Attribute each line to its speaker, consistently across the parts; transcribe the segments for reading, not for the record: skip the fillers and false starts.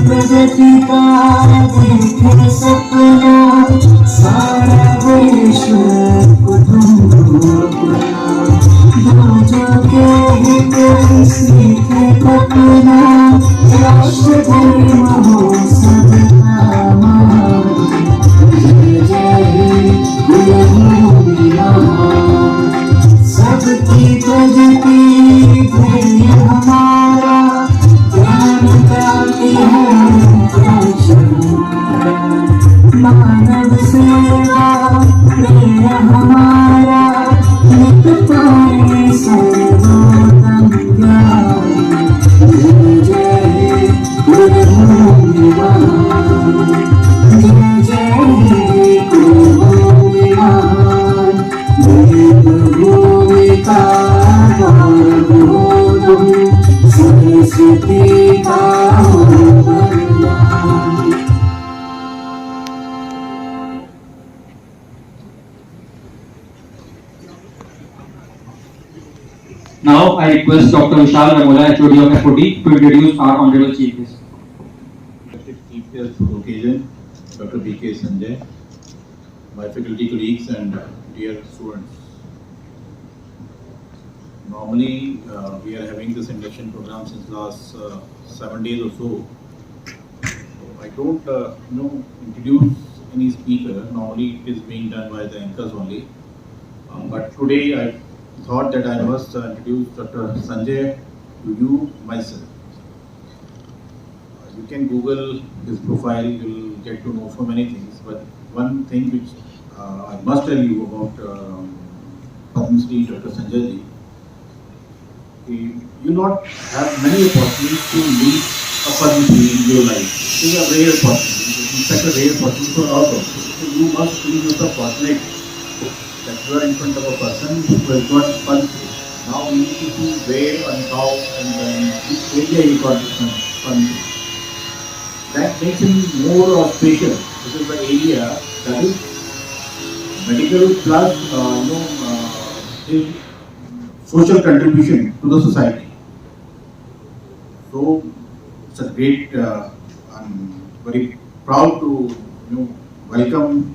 Speaker 1: प्रगति का देखे सपना सारा विश्व जो के हित सीखे अपना राष्ट्र धर्म हो सबका मान। जय जय भूमि सबकी प्रगति ध्येय हमारा ज्ञान प्राप्ति मानव सेवा प्रेम हमारा नित पाए सर्वोत्तम ज्ञान। जय जय गुरुभूमि महान, जय जय गुरुभूमि महान। देवभूमि का गौरव सरस्वती का
Speaker 2: Now I request Dr. Vishal Ramola, HOD of FOD, to introduce our Honorable Chief Guest.
Speaker 3: Chief Guest occasion, Dr. B.K. Sanjay, my faculty colleagues and dear students. Normally, we are having this induction program since last 7 days or so. I don't introduce any speaker. Normally, it is being done by the anchors only. But today, I thought that I must introduce Dr. Sanjay to you myself. You can Google his profile, you will get to know so many things. But one thing which I must tell you about Padma Shri Dr. Sanjay ji, you not have many opportunities to meet a Padma Shri in your life. It is a rare opportunity. In fact, a rare opportunity for all of us. So you must feel yourself fortunate that you are in front of a person who has got Padma Shri. Now we need to see where and how and which area he got this Padma Shri. That makes him more special. This is the area that is medical plus his social contribution to the society. So it's a great. I'm very proud to welcome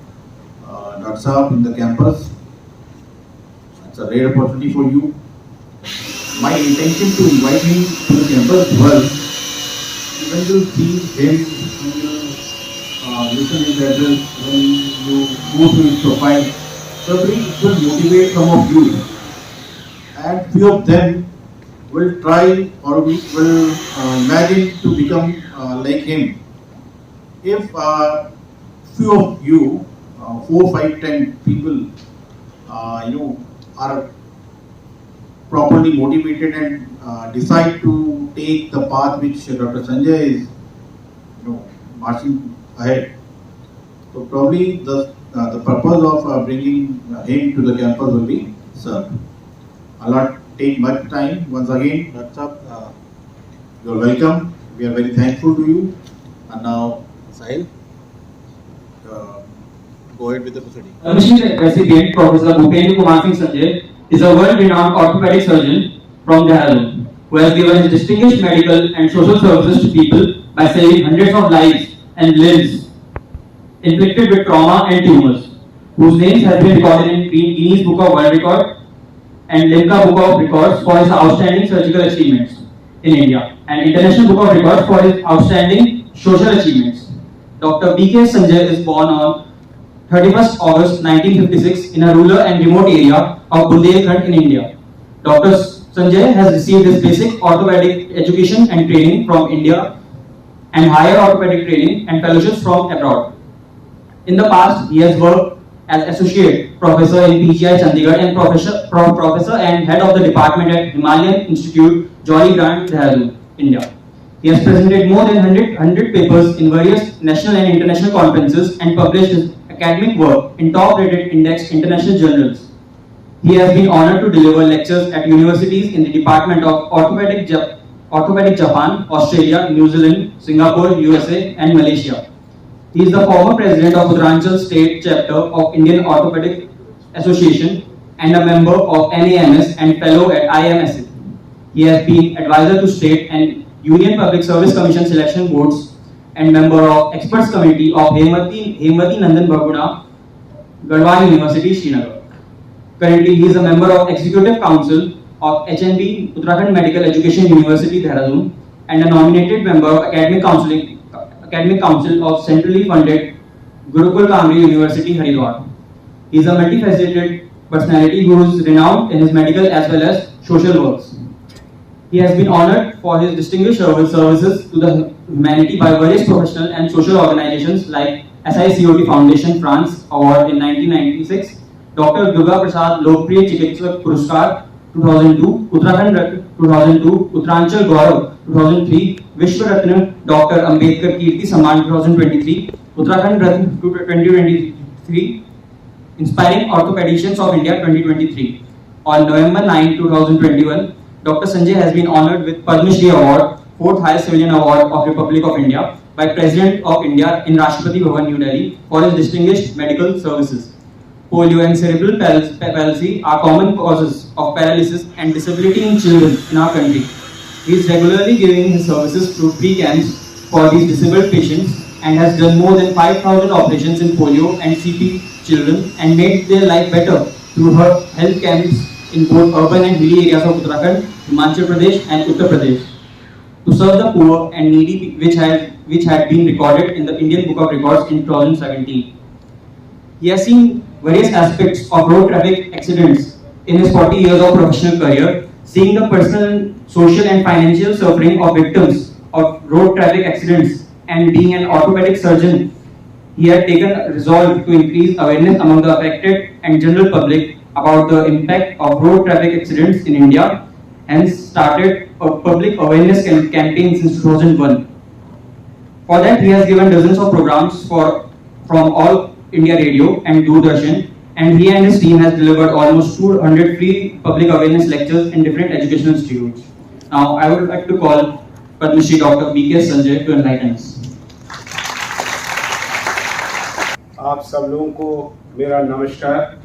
Speaker 3: Dr. Saab in the campus. It's a rare opportunity for you. My intention to invite him to the campus was when you see him, when you listen his address, when you go to his profile, probably it will motivate some of you. And few of them will try or will imagine to become like him. If few of you, 4, 5, 10 people, are properly motivated and decide to take the path which Dr. Sanjay is, marching ahead. So probably the purpose of bringing him to the campus will be served. I'll not take much time. Once again, Dr. You're welcome. We are very thankful to you. And now, Sahil, go ahead with the proceeding.
Speaker 2: Mr. Recipient, Professor Bhupendra Kumar Singh Sanjay, is a world-renowned orthopedic surgeon from Dehradun, who has given his distinguished medical and social services to people by saving hundreds of lives and limbs inflicted with trauma and tumors, whose names have been recorded in Guinness Book of World Record and Limca Book of Records for his outstanding surgical achievements in India, and International Book of Records for his outstanding social achievements. Dr. B.K. Sanjay is born on 31st August 1956 in a rural and remote area of Bundelkhand in India. Dr. Sanjay has received his basic orthopedic education and training from India and higher orthopedic training and fellowships from abroad. In the past, he has worked as Associate Professor in PGI Chandigarh and Professor and Head of the Department at Himalayan Institute, Jolly Grant, Dehradun, India. He has presented more than 100 papers in various national and international conferences and published his academic work in top-rated indexed international journals. He has been honored to deliver lectures at universities in the Department of Orthopedic Japan, Australia, New Zealand, Singapore, USA, and Malaysia. He is the former president of Uttaranchal State Chapter of Indian Orthopedic Association and a member of NAMS and fellow at IMSA. He has been advisor to state and Union Public Service Commission selection boards and member of experts committee of Hemati Nandan Barguna, Garhwal University, Srinagar. Currently, he is a member of Executive Council of HND Uttarakhand Medical Education University, Dehradun, and a nominated member of Academic Council of centrally funded Gurukul Kamri University, Haridwar. He is a multifaceted personality who is renowned in his medical as well as social works. He has been honored for his distinguished services to the humanity by various professional and social organizations like SICOT Foundation France Award in 1996, Dr. Durga Prasad Lokpriya Chikitsak Puruskar 2002, Uttarakhand Ratna 2002, Uttaranchal Gaurav 2003, Vishwa Ratna Dr. Ambedkar Kirti Samman 2023, Uttarakhand Ratna 2023, Inspiring Orthopedicians of India 2023. On November 9, 2021, Dr. Sanjay has been honored with Padma Shri Award, 4th highest civilian award of Republic of India, by President of India in Rashtrapati Bhavan, New Delhi, for his distinguished medical services. Polio and cerebral palsy are common causes of paralysis and disability in children in our country. He is regularly giving his services through free camps for these disabled patients and has done more than 5,000 operations in polio and CP children and made their life better through her health camps in both urban and hilly areas of Uttarakhand, Himachal Pradesh and Uttar Pradesh to serve the poor and needy, which had been recorded in the Indian Book of Records in 2017. He has seen various aspects of road traffic accidents in his 40 years of professional career, seeing the personal, social and financial suffering of victims of road traffic accidents, and being an orthopedic surgeon, he had taken a resolve to increase awareness among the affected and general public about the impact of road traffic accidents in India and started a public awareness campaign since 2001. For that, he has given dozens of programs from All India Radio and Doordarshan, and he and his team has delivered almost 200 free public awareness lectures in different educational institutes. Now, I would like to call Padma Shri Dr. B.K. Sanjay to enlighten us.
Speaker 4: आप सब लोगों को मेरा नमस्कार।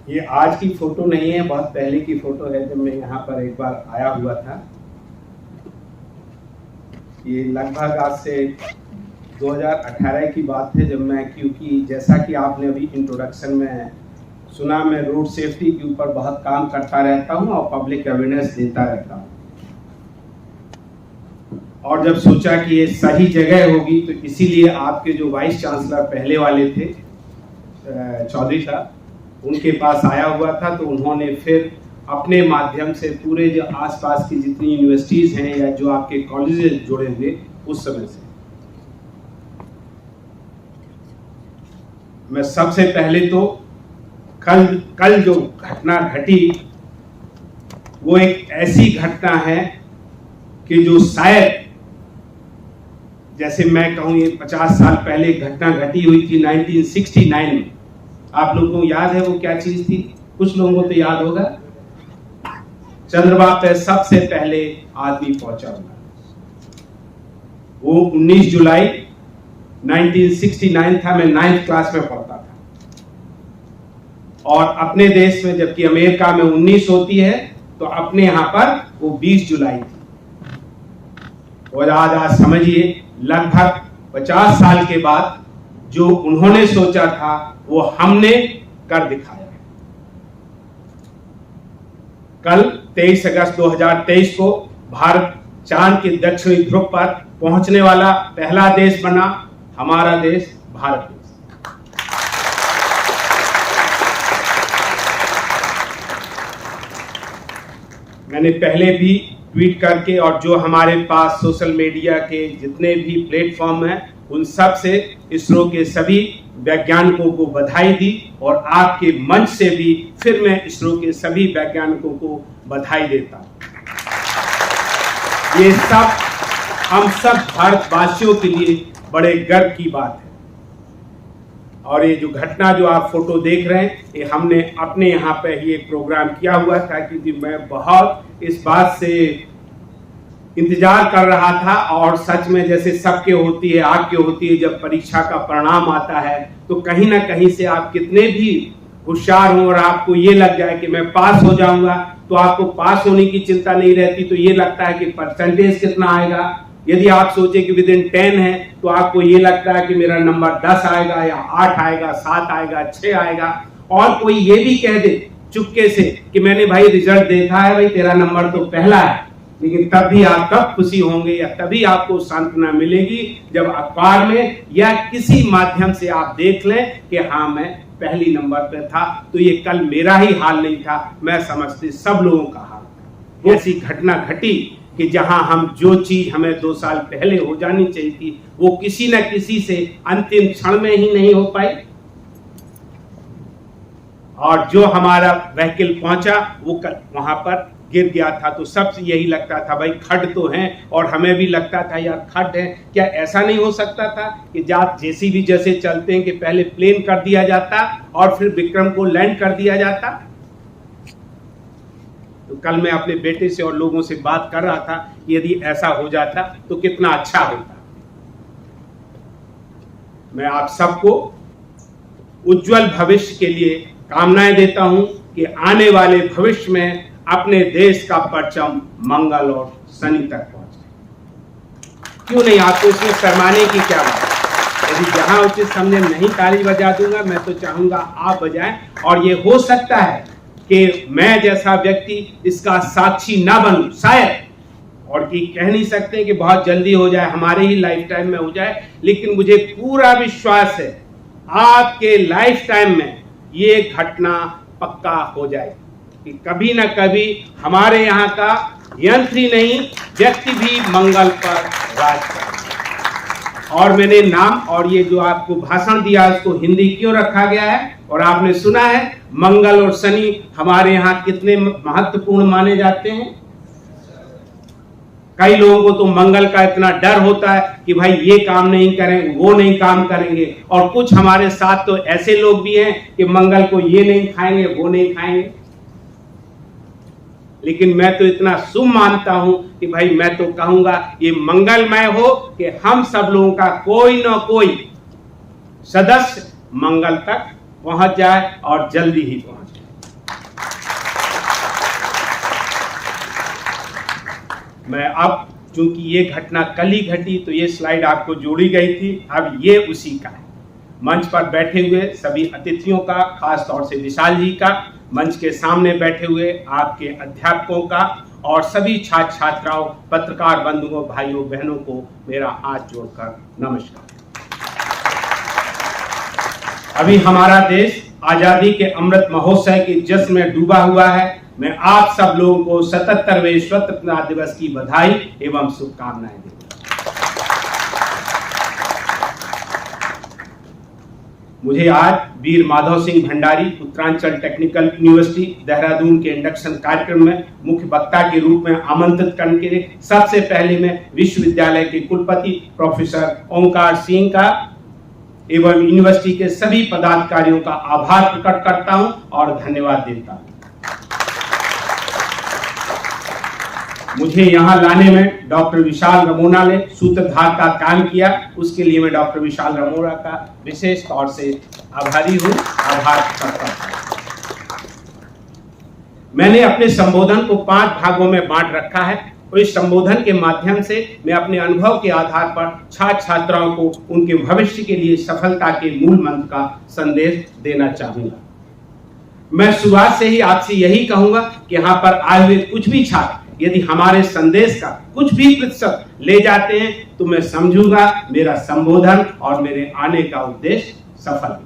Speaker 4: ये आज की photo नहीं है, बहुत पहले की फोटो है जब मैं यहाँ पर एक बार आया हुआ था। ये लगभग आज से 2018 की बात है जब मैं, क्योंकि जैसा कि आपने अभी इंट्रोडक्शन में सुना, मैं रोड सेफ्टी के ऊपर बहुत काम करता रहता हूँ और पब्लिक अवेयरनेस देता रहता हूँ। और जब सोचा कि ये सही जगह होगी तो इसीलिए आपके जो वाइस चांसलर पहले वाले थे चौधरी साहब, उनके पास आया हुआ था, तो उन्होंने फिर अपने माध्यम से पूरे जो आसपास की जितनी यूनिवर्सिटीज़ हैं या जो आपके कॉलेजेस जुड़े हुए उस समय से, मैं सबसे पहले तो कल जो घटना घटी वो एक ऐसी घटना है कि जो शायद, जैसे मैं कहूँ, ये 50 साल पहले घटना घटी हुई थी 1969 में। आप लोगों को याद है वो क्या चीज थी? कुछ लोगों को तो याद होगा। चंद्रमा पे सबसे पहले आदमी पहुंचा हुआ, वो 19 जुलाई 1969 था। मैं 9th क्लास में पढ़ता था। और अपने देश में, जबकि अमेरिका में 19 होती है, तो अपने यहाँ पर वो 20 जुलाई थी। और आज समझिए लगभग 50 साल के बाद जो उन्होंने सोचा था वो हमने कर दिखाया। कल 23 अगस्त 2023 को भारत चांद के दक्षिणी ध्रुव पर पहुंचने वाला पहला देश बना, हमारा देश भारत देश। मैंने पहले भी ट्वीट करके, और जो हमारे पास सोशल मीडिया के जितने भी प्लेटफॉर्म हैं उन सब से इसरो के सभी वैज्ञानिकों को बधाई दी, और आपके मंच से भी फिर मैं इसरो के सभी वैज्ञानिकों को बधाई देता हूं। ये सब हम सब भारतवासियों के लिए बड़े गर्व की बात है। और ये जो घटना जो आप फोटो देख रहे हैं, ये हमने अपने यहाँ पे ही एक प्रोग्राम किया हुआ था, क्योंकि मैं बहुत इस बात से इंतजार कर रहा था। और सच में जैसे सबके होती है, आपके होती है, जब परीक्षा का परिणाम आता है तो कहीं ना कहीं से आप कितने भी होशियार हो और आपको ये लग जाए कि मैं पास हो जाऊंगा, तो आपको पास होने की चिंता नहीं रहती, तो ये लगता है कि परसेंटेज कितना आएगा। यदि आप सोचे कि विद इन 10 है तो आपको ये लगता है कि मेरा नंबर 10 आएगा या 8 आएगा, 7 आएगा, 6 आएगा। और कोई ये भी कह दे चुपके से कि मैंने भाई रिजल्ट देखा है, भाई तेरा नंबर तो पहला है, लेकिन तब भी आप कब खुशी होंगे या तभी आपको सांत्वना मिलेगी जब अखबार में या किसी माध्यम से आप देख लें कि हाँ मैं पहली नंबर पे था। तो ये कल मेरा ही हाल नहीं था, मैं समझती सब लोगों का हाल था। ऐसी घटना घटी कि जहां हम जो चीज हमें 2 साल पहले हो जानी चाहिए थी वो किसी न किसी से अंतिम क्षण में ही नहीं हो पाई। और जो हमारा व्हीकल पहुंचा वो वहां पर गिर गया था। तो सबसे यही लगता था भाई खड्ड तो हैं, और हमें भी लगता था यार खड्ड है, क्या ऐसा नहीं हो सकता था कि जेसीबी जैसे चलते हैं कि पहले प्लेन कर दिया जाता और फिर विक्रम को लैंड कर दिया जाता। तो कल मैं अपने बेटे से और लोगों से बात कर रहा था कि यदि ऐसा हो जाता तो कितना अच्छा होता। मैं आप सबको उज्जवल भविष्य के लिए कामनाएं देता हूं कि आने वाले भविष्य में अपने देश का परचम मंगल और शनि तक पहुंचे। क्यों नहीं, आपको इसमें शर्माने की क्या बात है। यदि जहां उचित समझे नहीं ताली बजा दूंगा, मैं तो चाहूंगा आप बजाएं। और ये हो सकता है कि मैं जैसा व्यक्ति इसका साक्षी ना बनूं शायद, और कि कह नहीं सकते कि बहुत जल्दी हो जाए, हमारे ही लाइफ टाइम में हो जाए, लेकिन मुझे पूरा विश्वास है आपके लाइफ टाइम में ये घटना पक्का हो जाए कि कभी ना कभी हमारे यहाँ का यंत्र ही नहीं व्यक्ति भी मंगल पर राज करेगा। और मैंने नाम और ये जो आपको भाषण दिया उसको हिंदी क्यों रखा गया है, और आपने सुना है मंगल और शनि हमारे यहाँ कितने महत्वपूर्ण माने जाते हैं। कई लोगों को तो मंगल का इतना डर होता है कि भाई ये काम नहीं करेंगे, वो नहीं काम करेंगे। और कुछ हमारे साथ तो ऐसे लोग भी हैं कि मंगल को ये नहीं खाएंगे, वो नहीं खाएंगे। लेकिन मैं तो इतना शुभ मानता हूं कि भाई मैं तो कहूंगा ये मंगलमय हो कि हम सब लोगों का कोई ना कोई सदस्य मंगल तक पहुंच जाए और जल्दी ही पहुंच जाए। मैं अब चूंकि ये घटना कल ही घटी तो ये स्लाइड आपको जोड़ी गई थी, अब ये उसी का है। मंच पर बैठे हुए सभी अतिथियों का, खास तौर से विशाल जी का, मंच के सामने बैठे हुए आपके अध्यापकों का, और सभी छात्र छात्राओं, पत्रकार बंधुओं, भाइयों बहनों को मेरा हाथ जोड़कर नमस्कार। अभी हमारा देश आजादी के अमृत महोत्सव के जश्न में डूबा हुआ है। मैं आप सब लोगों को 77वें स्वतंत्रता दिवस की बधाई एवं शुभकामनाएं देता हूं। मुझे आज वीर माधव सिंह भंडारी उत्तरांचल टेक्निकल यूनिवर्सिटी देहरादून के इंडक्शन कार्यक्रम में मुख्य वक्ता के रूप में आमंत्रित करने के लिए सबसे पहले मैं विश्वविद्यालय के कुलपति प्रोफेसर ओंकार सिंह का एवं यूनिवर्सिटी के सभी पदाधिकारियों का आभार प्रकट करता हूं और धन्यवाद देता हूं। मुझे यहाँ लाने में डॉक्टर विशाल रमोना ने सूत्रधार का काम किया, उसके लिए मैं डॉक्टर विशाल रमोना का विशेष तौर से आभारी हूँ, आभार करता हूँ। मैंने अपने संबोधन को 5 भागों में बांट रखा है और इस संबोधन के माध्यम से मैं अपने अनुभव के आधार पर छात्र छात्राओं को उनके भविष्य के लिए सफलता के मूल मंत्र का संदेश देना चाहूंगा। मैं शुरुआत से ही आपसे यही कहूंगा कि यहाँ पर आए हुए कुछ भी छात्र यदि हमारे संदेश का कुछ भी प्रतिशत ले जाते हैं तो मैं समझूंगा मेरा संबोधन और मेरे आने का उद्देश्य सफल।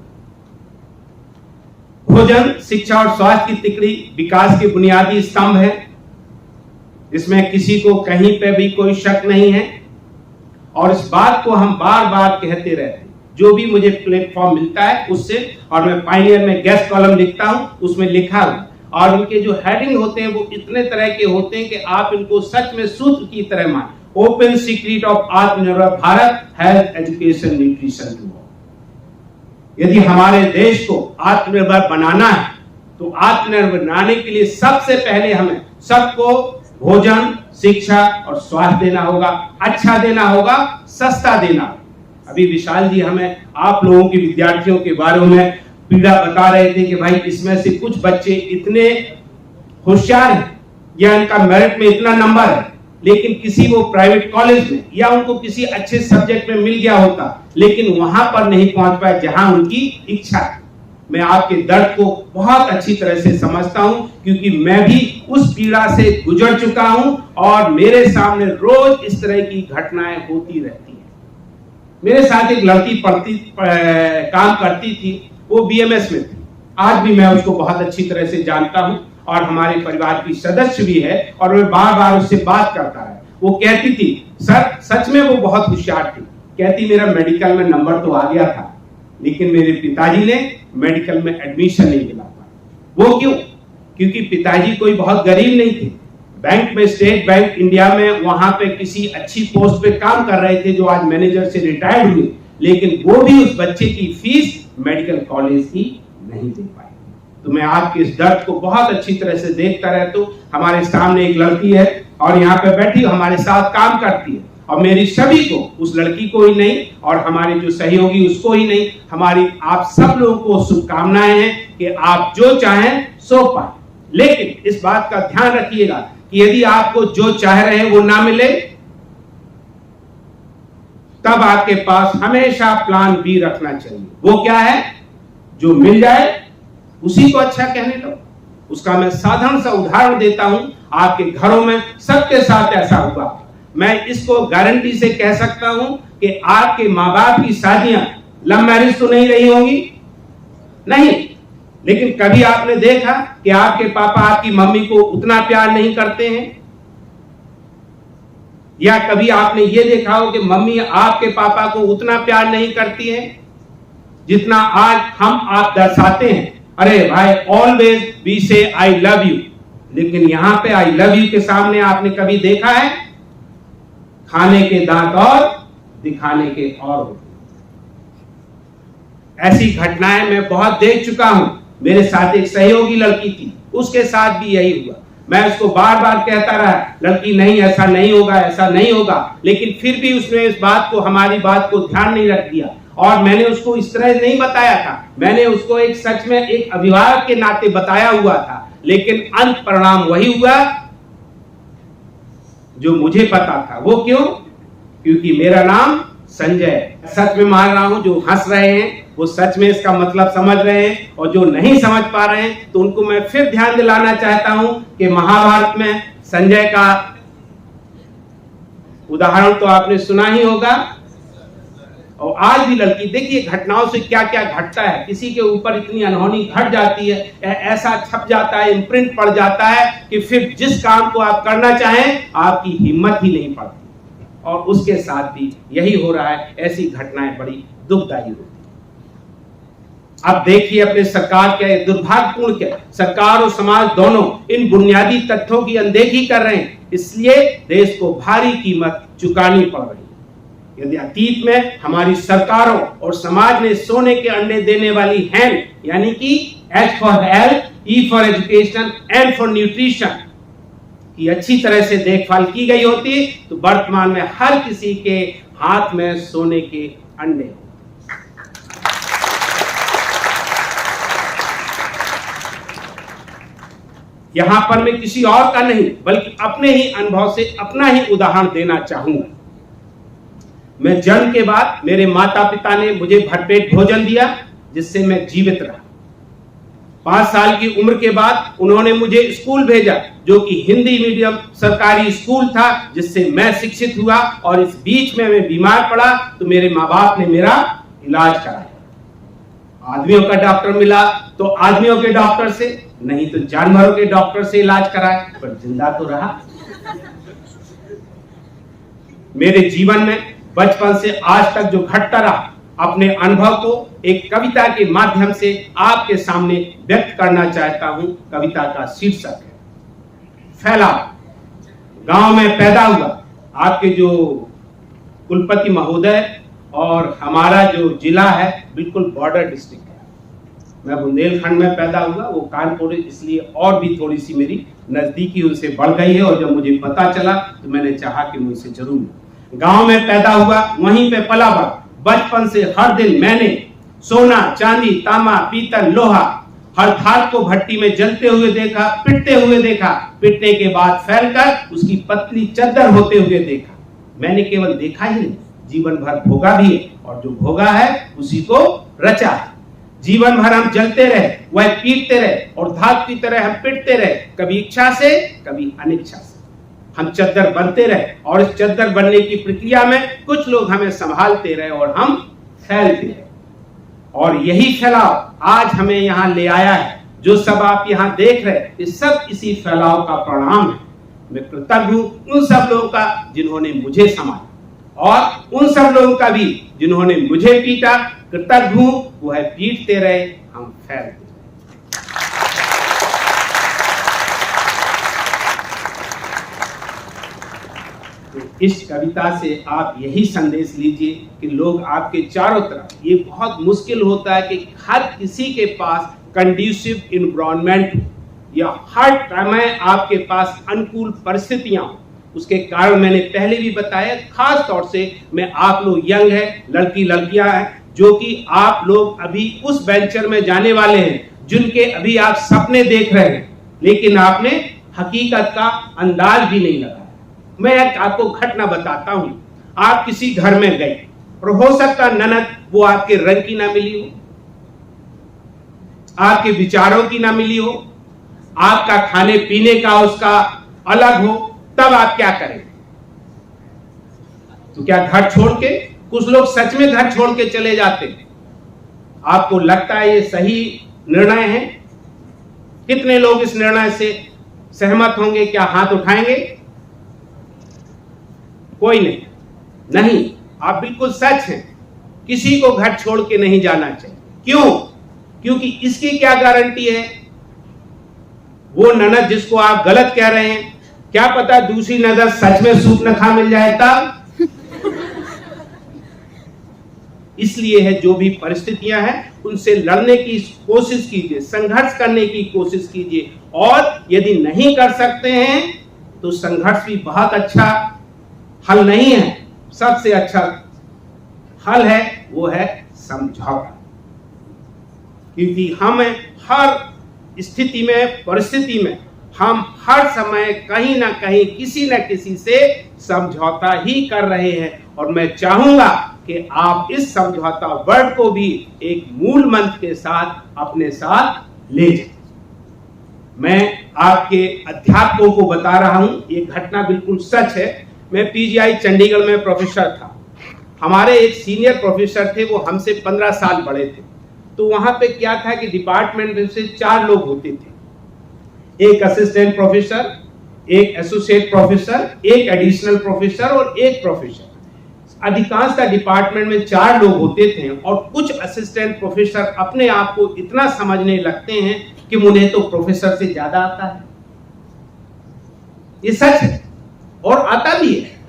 Speaker 4: भोजन, शिक्षा और स्वास्थ्य की तिकड़ी विकास के बुनियादी स्तंभ है, इसमें किसी को कहीं पे भी कोई शक नहीं है। और इस बात को हम बार बार कहते रहते हैं, जो भी मुझे प्लेटफॉर्म मिलता है उससे, और मैं पायनियर में गेस्ट कॉलम लिखता हूं, उसमें लिखा हूं, और उनके जो हेडिंग होते हैं वो इतने तरह के होते हैं कि आप इनको सच में सूत्र की तरह माने। Open secret of Atmanirbhar Bharat, health, education, nutrition to all. यदि हमारे देश को आत्मनिर्भर बनाना है तो आत्मनिर्भर बनाने के लिए सबसे पहले हमें सबको भोजन, शिक्षा और स्वास्थ्य देना होगा, अच्छा देना होगा, सस्ता देना होगा। अभी विशाल जी हमें आप लोगों के विद्यार्थियों के बारे में पीड़ा बता रहे थे कि भाई इसमें से कुछ बच्चे इतने होशियार हैं या इनका मेरिट में इतना नंबर है, लेकिन किसी वो प्राइवेट कॉलेज में या उनको किसी अच्छे सब्जेक्ट में मिल गया होता, लेकिन वहां पर नहीं पहुंच पाए जहां उनकी इच्छा है। मैं आपके दर्द को बहुत अच्छी तरह से समझता हूं, क्योंकि मैं भी उस पीड़ा से गुजर चुका हूं और मेरे सामने रोज इस तरह की घटनाएं होती रहती हैं। मेरे साथ एक लड़की काम करती थी, वो बीएमएस में थी। आज भी मैं उसको बहुत अच्छी तरह से जानता हूं और हमारे परिवार की सदस्य भी है और मैं बार बार उससे बात करता है। वो कहती थी, सर सच में वो बहुत होशियार थी। कहती मेरा मेडिकल में नंबर तो आ गया था, लेकिन मेरे पिताजी ने मेडिकल में एडमिशन नहीं दिला पाया। वो क्यों? क्योंकि पिताजी कोई बहुत गरीब नहीं थे, बैंक में, स्टेट बैंक इंडिया में वहां पे किसी अच्छी पोस्ट पे काम कर रहे थे, जो आज मैनेजर से रिटायर्ड हुए, लेकिन वो भी उस बच्चे की फीस मेडिकल कॉलेज की नहीं दे पाए। तो मैं आपके इस दर्द को बहुत अच्छी तरह से देखता रहता हूं। हमारे सामने एक लड़की है और यहाँ पे बैठी हमारे साथ काम करती है, और मेरी सभी को, उस लड़की को ही नहीं और हमारे जो सहयोगी उसको ही नहीं, हमारी आप सब लोगों को शुभकामनाएं हैं कि आप जो चाहें सो पाए। लेकिन इस बात का ध्यान रखिएगा कि यदि आपको जो चाह रहे हैं वो ना मिले, तब आपके पास हमेशा प्लान बी रखना चाहिए। वो क्या है? जो मिल जाए उसी को अच्छा कहने लो। उसका मैं साधारण सा उदाहरण देता हूं। आपके घरों में सबके साथ ऐसा हुआ। मैं इसको गारंटी से कह सकता हूं कि आपके माँ बाप की शादियां लव मैरिज तो नहीं रही होंगी, नहीं, लेकिन कभी आपने देखा कि आपके पापा आपकी मम्मी को उतना प्यार नहीं करते हैं? या कभी आपने ये देखा हो कि मम्मी आपके पापा को उतना प्यार नहीं करती है जितना आज हम आप दर्शाते हैं? अरे भाई, ऑलवेज वी से आई लव यू, लेकिन यहां पे आई लव यू के सामने आपने कभी देखा है? खाने के दांत और दिखाने के और। ऐसी घटनाएं मैं बहुत देख चुका हूं। मेरे साथ एक सहयोगी लड़की थी, उसके साथ भी यही हुआ। मैं उसको बार बार कहता रहा, लड़की नहीं, ऐसा नहीं होगा, ऐसा नहीं होगा, लेकिन फिर भी उसने इस बात को, हमारी बात को ध्यान नहीं रख दिया। और मैंने उसको इस तरह नहीं बताया था, मैंने उसको एक सच में एक अभिभावक के नाते बताया हुआ था, लेकिन अंत परिणाम वही हुआ जो मुझे पता था। वो क्यों? क्योंकि मेरा नाम संजय। सच में मान रहा हूं, जो हंस रहे हैं वो सच में इसका मतलब समझ रहे हैं, और जो नहीं समझ पा रहे हैं तो उनको मैं फिर ध्यान दिलाना चाहता हूं कि महाभारत में संजय का उदाहरण तो आपने सुना ही होगा। और आज भी लड़की, देखिए घटनाओं से क्या क्या घटता है। किसी के ऊपर इतनी अनहोनी घट जाती है, ऐसा छप जाता है, इम्प्रिंट पड़ जाता है कि फिर जिस काम को आप करना चाहें आपकी हिम्मत ही नहीं पड़ती। और उसके साथ भी यही हो रहा है। ऐसी घटनाएं बड़ी दुखदायी होती है। अब देखिए अपने सरकार क्या दुर्भाग्यपूर्ण, क्या सरकार और समाज दोनों इन बुनियादी तथ्यों की अनदेखी कर रहे हैं, इसलिए देश को भारी कीमत चुकानी पड़ रही है। यदि अतीत में हमारी सरकारों और समाज ने सोने के अंडे देने वाली हैन, यानी कि H for health, E for education, N for nutrition की अच्छी तरह से देखभाल की गई होती, तो वर्तमान में हर किसी के हाथ में सोने के अंडे होते। यहां पर मैं किसी और का नहीं बल्कि अपने ही अनुभव से अपना ही उदाहरण देना चाहूंगा। मैं जन्म के बाद मेरे माता पिता ने मुझे भरपेट भोजन दिया, जिससे मैं जीवित रहा। 5 साल की उम्र के बाद उन्होंने मुझे स्कूल भेजा, जो कि हिंदी मीडियम सरकारी स्कूल था, जिससे मैं शिक्षित हुआ। और इस बीच में मैं बीमार पड़ा तो मेरे माँ बाप ने मेरा इलाज कराया। आदमियों का डॉक्टर मिला तो आदमियों के डॉक्टर से, नहीं तो जानवरों के डॉक्टर से इलाज कराया, पर जिंदा तो रहा। मेरे जीवन में बचपन से आज तक जो घटता रहा, अपने अनुभव को एक कविता के माध्यम से आपके सामने व्यक्त करना चाहता हूं। कविता का शीर्षक है फैलाव। गांव में पैदा हुआ। आपके जो कुलपति महोदय और हमारा जो जिला है बिल्कुल बॉर्डर डिस्ट्रिक्ट है। मैं बुंदेलखंड में पैदा हुआ, वो कानपुर, इसलिए और भी थोड़ी सी मेरी नजदीकी उनसे बढ़ गई है। और जब मुझे पता चला तो मैंने चाहा कि मैं उनसे जरूर मिलूं। गांव में पैदा हुआ, वहीं पे पला बड़ा। बचपन से हर दिन मैंने सोना, चांदी, तांबा, पीतल, लोहा, हर धात को भट्टी में जलते हुए देखा, पिटते हुए देखा, पिटने के बाद फैलकर उसकी पतली चद्दर होते हुए देखा। मैंने केवल देखा ही नहीं, जीवन भर भोगा भी है, और जो भोगा है उसी को रचा है। जीवन भर हम जलते रहे, वह पीटते रहे, और धात की तरह हम पिटते रहे, कभी इच्छा से कभी अनिच्छा से। हम चद्दर बनते रहे, और इस चद्दर बनने की प्रक्रिया में कुछ लोग हमें संभालते रहे और हम फैलते रहे। और यही फैलाव आज हमें यहाँ ले आया है। जो सब आप यहाँ देख रहे हैं, ये सब इसी फैलाव का परिणाम है। मैं कृतज्ञ हूँ उन सब लोगों का जिन्होंने मुझे संभाला, और उन सब लोगों का भी जिन्होंने मुझे पीटा। कृतज्ञ हूँ, वो है पीटते रहे, हम फैलते रहे। तो इस कविता से आप यही संदेश लीजिए कि लोग आपके चारों तरफ, ये बहुत मुश्किल होता है कि हर किसी के पास कंड्यूसिव इन्वायरमेंट हो, या हर समय आपके पास अनुकूल परिस्थितियां हो। उसके कारण मैंने पहले भी बताया, खास तौर से मैं आप लोग यंग है, लड़की लड़कियां हैं, जो कि आप लोग अभी उस वेंचर में जाने वाले हैं जिनके अभी आप सपने देख रहे हैं, लेकिन आपने हकीकत का अंदाज भी नहीं लगाया। मैं एक आपको घटना बताता हूं। आप किसी घर में गए, और हो सकता ननद वो आपके रंग की ना मिली हो, आपके विचारों की ना मिली हो, आपका खाने पीने का उसका अलग हो, तब आप क्या करें? तो क्या घर छोड़ के, कुछ लोग सच में घर छोड़ के चले जाते हैं। आपको लगता है ये सही निर्णय है? कितने लोग इस निर्णय से सहमत होंगे? क्या हाथ उठाएंगे? कोई नहीं, आप बिल्कुल सच हैं। किसी को घर छोड़ के नहीं जाना चाहिए। क्यों? क्योंकि इसकी क्या गारंटी है? वो ननद जिसको आप गलत कह रहे हैं, क्या पता दूसरी नजर सच में सूप न खा मिल जाए तब। इसलिए है, जो भी परिस्थितियां हैं उनसे लड़ने की कोशिश कीजिए, संघर्ष करने की कोशिश कीजिए, और यदि नहीं कर सकते हैं तो संघर्ष भी बहुत अच्छा हल नहीं है। सबसे अच्छा हल है वो है समझौता। क्योंकि हम हर स्थिति में, परिस्थिति में, हम हर समय कहीं ना कहीं किसी न किसी से समझौता ही कर रहे हैं। और मैं चाहूंगा कि आप इस समझौता वर्ड को भी एक मूल मंत्र के साथ अपने साथ ले जाएं। मैं आपके अध्यापकों को बता रहा हूं, ये घटना बिल्कुल सच है। मैं पीजीआई चंडीगढ़ में प्रोफेसर था। हमारे एक सीनियर प्रोफेसर थे, वो हमसे 15 साल बड़े थे। तो वहां पे क्या था कि डिपार्टमेंट में से 4 लोग होते थे, एक असिस्टेंट प्रोफेसर, एक एसोसिएट प्रोफेसर, एक एडिशनल प्रोफेसर और एक प्रोफेसर। अधिकांशतः डिपार्टमेंट में 4 लोग होते थे, और कुछ असिस्टेंट प्रोफेसर अपने आप को इतना समझने लगते हैं कि उन्हें तो प्रोफेसर से ज्यादा आता है। ये सच है, और आता भी है।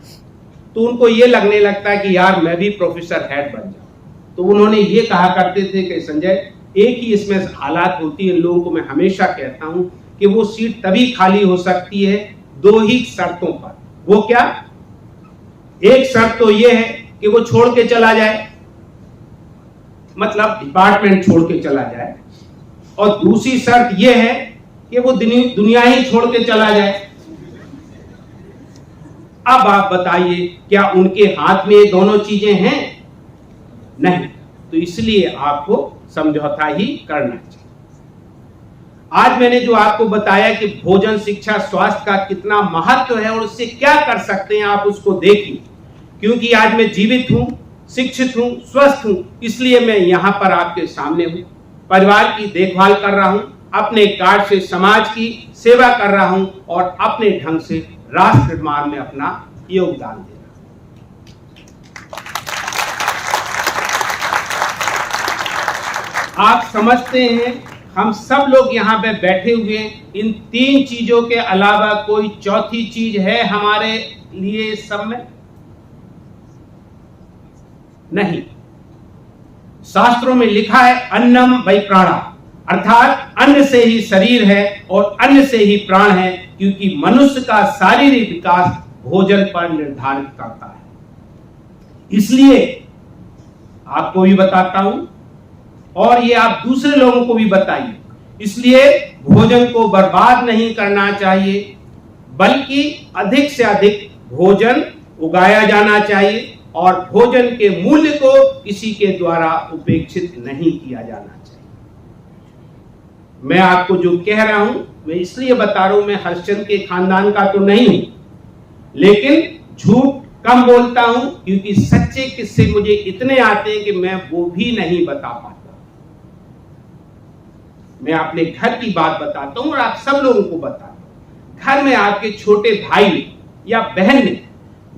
Speaker 4: तो उनको ये लगने लगता है कि यार मैं भी प्रोफेसर हेड बन जाऊं। तो उन्होंने ये कहा करते थे कि संजय, एक ही इसमें हालात होती है, लोगों को मैं हमेशा कहता हूं कि वो सीट तभी खाली हो सकती है 2 ही शर्तों पर। वो क्या? एक शर्त तो ये है कि वो छोड़ के चला जाए, मतलब डिपार्टमेंट छोड़ के चला जाए, और दूसरी शर्त ये है कि वो दुनिया ही छोड़ के चला जाए। अब आप बताइए, क्या उनके हाथ में ये दोनों चीजें हैं? नहीं। तो इसलिए आपको समझौता ही करना चाहिए। आज मैंने जो आपको बताया कि भोजन, शिक्षा, स्वास्थ्य का कितना महत्व है और उससे क्या कर सकते हैं, आप उसको देखिए। क्योंकि आज मैं जीवित हूं, शिक्षित हूं, स्वस्थ हूं, इसलिए मैं यहां पर आपके सामने हूं। परिवार की देखभाल कर रहा हूं, अपने कार्य से समाज की सेवा कर रहा हूं, और अपने ढंग से राष्ट्र निर्माण में अपना योगदान दे रहा हूं। आप समझते हैं, हम सब लोग यहाँ पे बैठे हुए, इन 3 चीजों के अलावा कोई चौथी चीज है हमारे लिए सब में? नहीं। शास्त्रों में लिखा है अन्नम वै प्राणा, अर्थात अन्न से ही शरीर है और अन्न से ही प्राण है, क्योंकि मनुष्य का शारीरिक विकास भोजन पर निर्धारित करता है। इसलिए आपको भी बताता हूं और ये आप दूसरे लोगों को भी बताइए, इसलिए भोजन को बर्बाद नहीं करना चाहिए, बल्कि अधिक से अधिक भोजन उगाया जाना चाहिए और भोजन के मूल्य को किसी के द्वारा उपेक्षित नहीं किया जाना चाहिए। मैं आपको जो कह रहा हूं मैं इसलिए बता रहा हूं, मैं हर्षचंद्र के खानदान का तो नहीं हूं, लेकिन झूठ कम बोलता हूं, क्योंकि सच्चे किस्से मुझे इतने आते हैं कि मैं वो भी नहीं बता पाता। मैं अपने घर की बात बताता हूं और आप सब लोगों को बताता हूं। घर में आपके छोटे भाई या बहन ने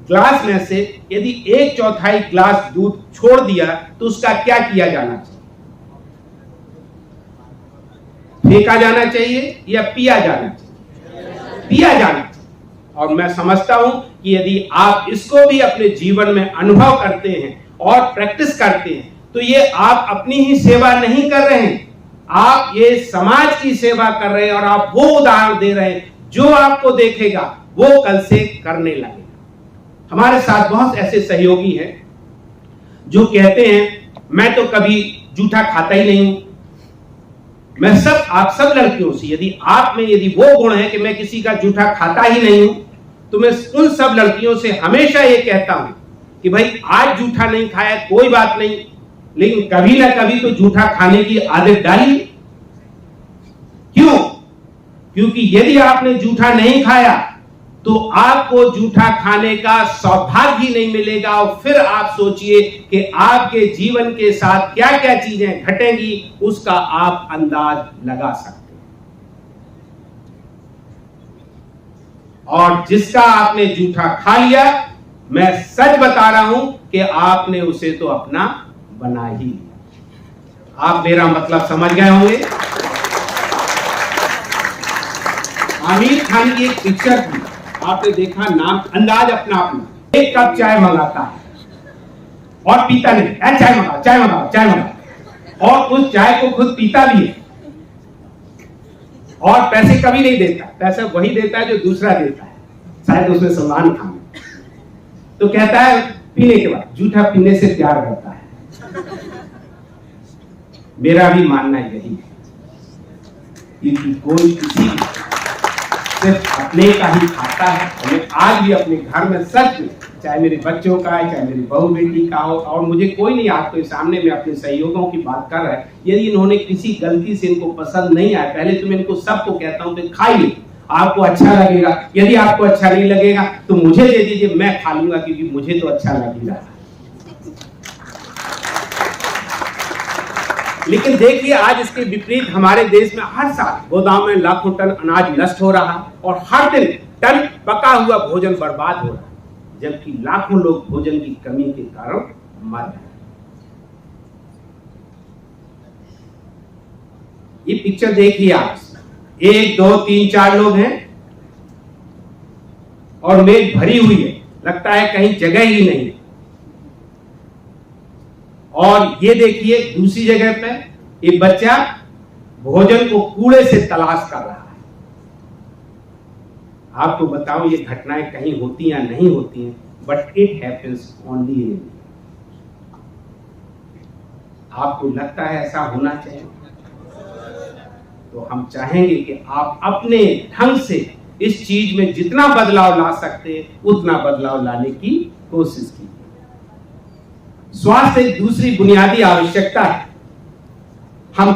Speaker 4: ग्लास में से यदि 1/4 ग्लास दूध छोड़ दिया तो उसका क्या किया जाना चाहिए? फेंका जाना चाहिए या पिया जाना चाहिए? पिया जाना चाहिए। और मैं समझता हूं कि यदि आप इसको भी अपने जीवन में अनुभव करते हैं और प्रैक्टिस करते हैं तो ये आप अपनी ही सेवा नहीं कर रहे हैं, आप ये समाज की सेवा कर रहे हैं और आप वो उदाहरण दे रहे हैं जो आपको देखेगा वो कल से करने लगेगा। हमारे साथ बहुत ऐसे सहयोगी हैं जो कहते हैं मैं तो कभी जूठा खाता ही नहीं हूं। मैं आप सब लड़कियों से, यदि आप में यदि वो गुण है कि मैं किसी का जूठा खाता ही नहीं हूं, तो मैं उन सब लड़कियों से हमेशा ये कहता हूं कि भाई आज जूठा नहीं खाया कोई बात नहीं, लेकिन कभी ना कभी तो जूठा खाने की आदत डाली। क्यों? क्योंकि यदि आपने जूठा नहीं खाया तो आपको जूठा खाने का सौभाग्य ही नहीं मिलेगा और फिर आप सोचिए कि आपके जीवन के साथ क्या क्या चीजें घटेंगी उसका आप अंदाज लगा सकते हैं। और जिसका आपने जूठा खा लिया, मैं सच बता रहा हूं कि आपने उसे तो अपना बना ही लिया। आप मेरा मतलब समझ गए होंगे। आमिर खान की एक पिक्चर थी, आपने देखा, नाम अंदाज अपना अपना। एक कप चाय मंगाता है और पीता नहीं, चाय मंगाओ चाय मंगाओ चाय मंगाओ, और उस चाय को खुद पीता भी है और पैसे कभी नहीं देता। पैसा वही देता है जो दूसरा देता है, शायद उसमें सलमान खान। तो कहता है पीने के बाद जूठा पीने से प्यार करता है। मेरा भी मानना यही है कि कोई किसी सिर्फ अपने का ही खाता है। मैं आज भी अपने घर में सच में, चाहे मेरे बच्चों का है, चाहे मेरी बहू बेटी का हो, और मुझे कोई नहीं आपके सामने में अपने सहयोगों की बात कर रहा है, यदि इन्होंने किसी गलती से इनको पसंद नहीं आया, पहले तो मैं इनको सबको कहता हूं कि खाइए, आपको अच्छा लगेगा। यदि आपको अच्छा नहीं लगेगा तो मुझे दे दीजिए, मैं खा लूंगा, क्योंकि मुझे तो अच्छा लग ही रहा है। लेकिन देखिए आज इसके विपरीत हमारे देश में हर साल गोदाम में लाखों टन अनाज नष्ट हो रहा है और हर दिन टन पका हुआ भोजन बर्बाद हो रहा है, जबकि लाखों लोग भोजन की कमी के कारण मर रहे हैं। ये पिक्चर देखिए आप, 1 2 3 4 लोग हैं और मेज भरी हुई है, लगता है कहीं जगह ही नहीं। और ये देखिए दूसरी जगह पे एक बच्चा भोजन को कूड़े से तलाश कर रहा है। आपको बताऊं ये घटनाएं कहीं होती या नहीं होती हैं, but it happens only in. आपको लगता है ऐसा होना चाहिए? तो हम चाहेंगे कि आप अपने ढंग से इस चीज में जितना बदलाव ला सकते हैं उतना बदलाव लाने की कोशिश कीजिए। स्वास्थ्य एक दूसरी बुनियादी आवश्यकता है। हम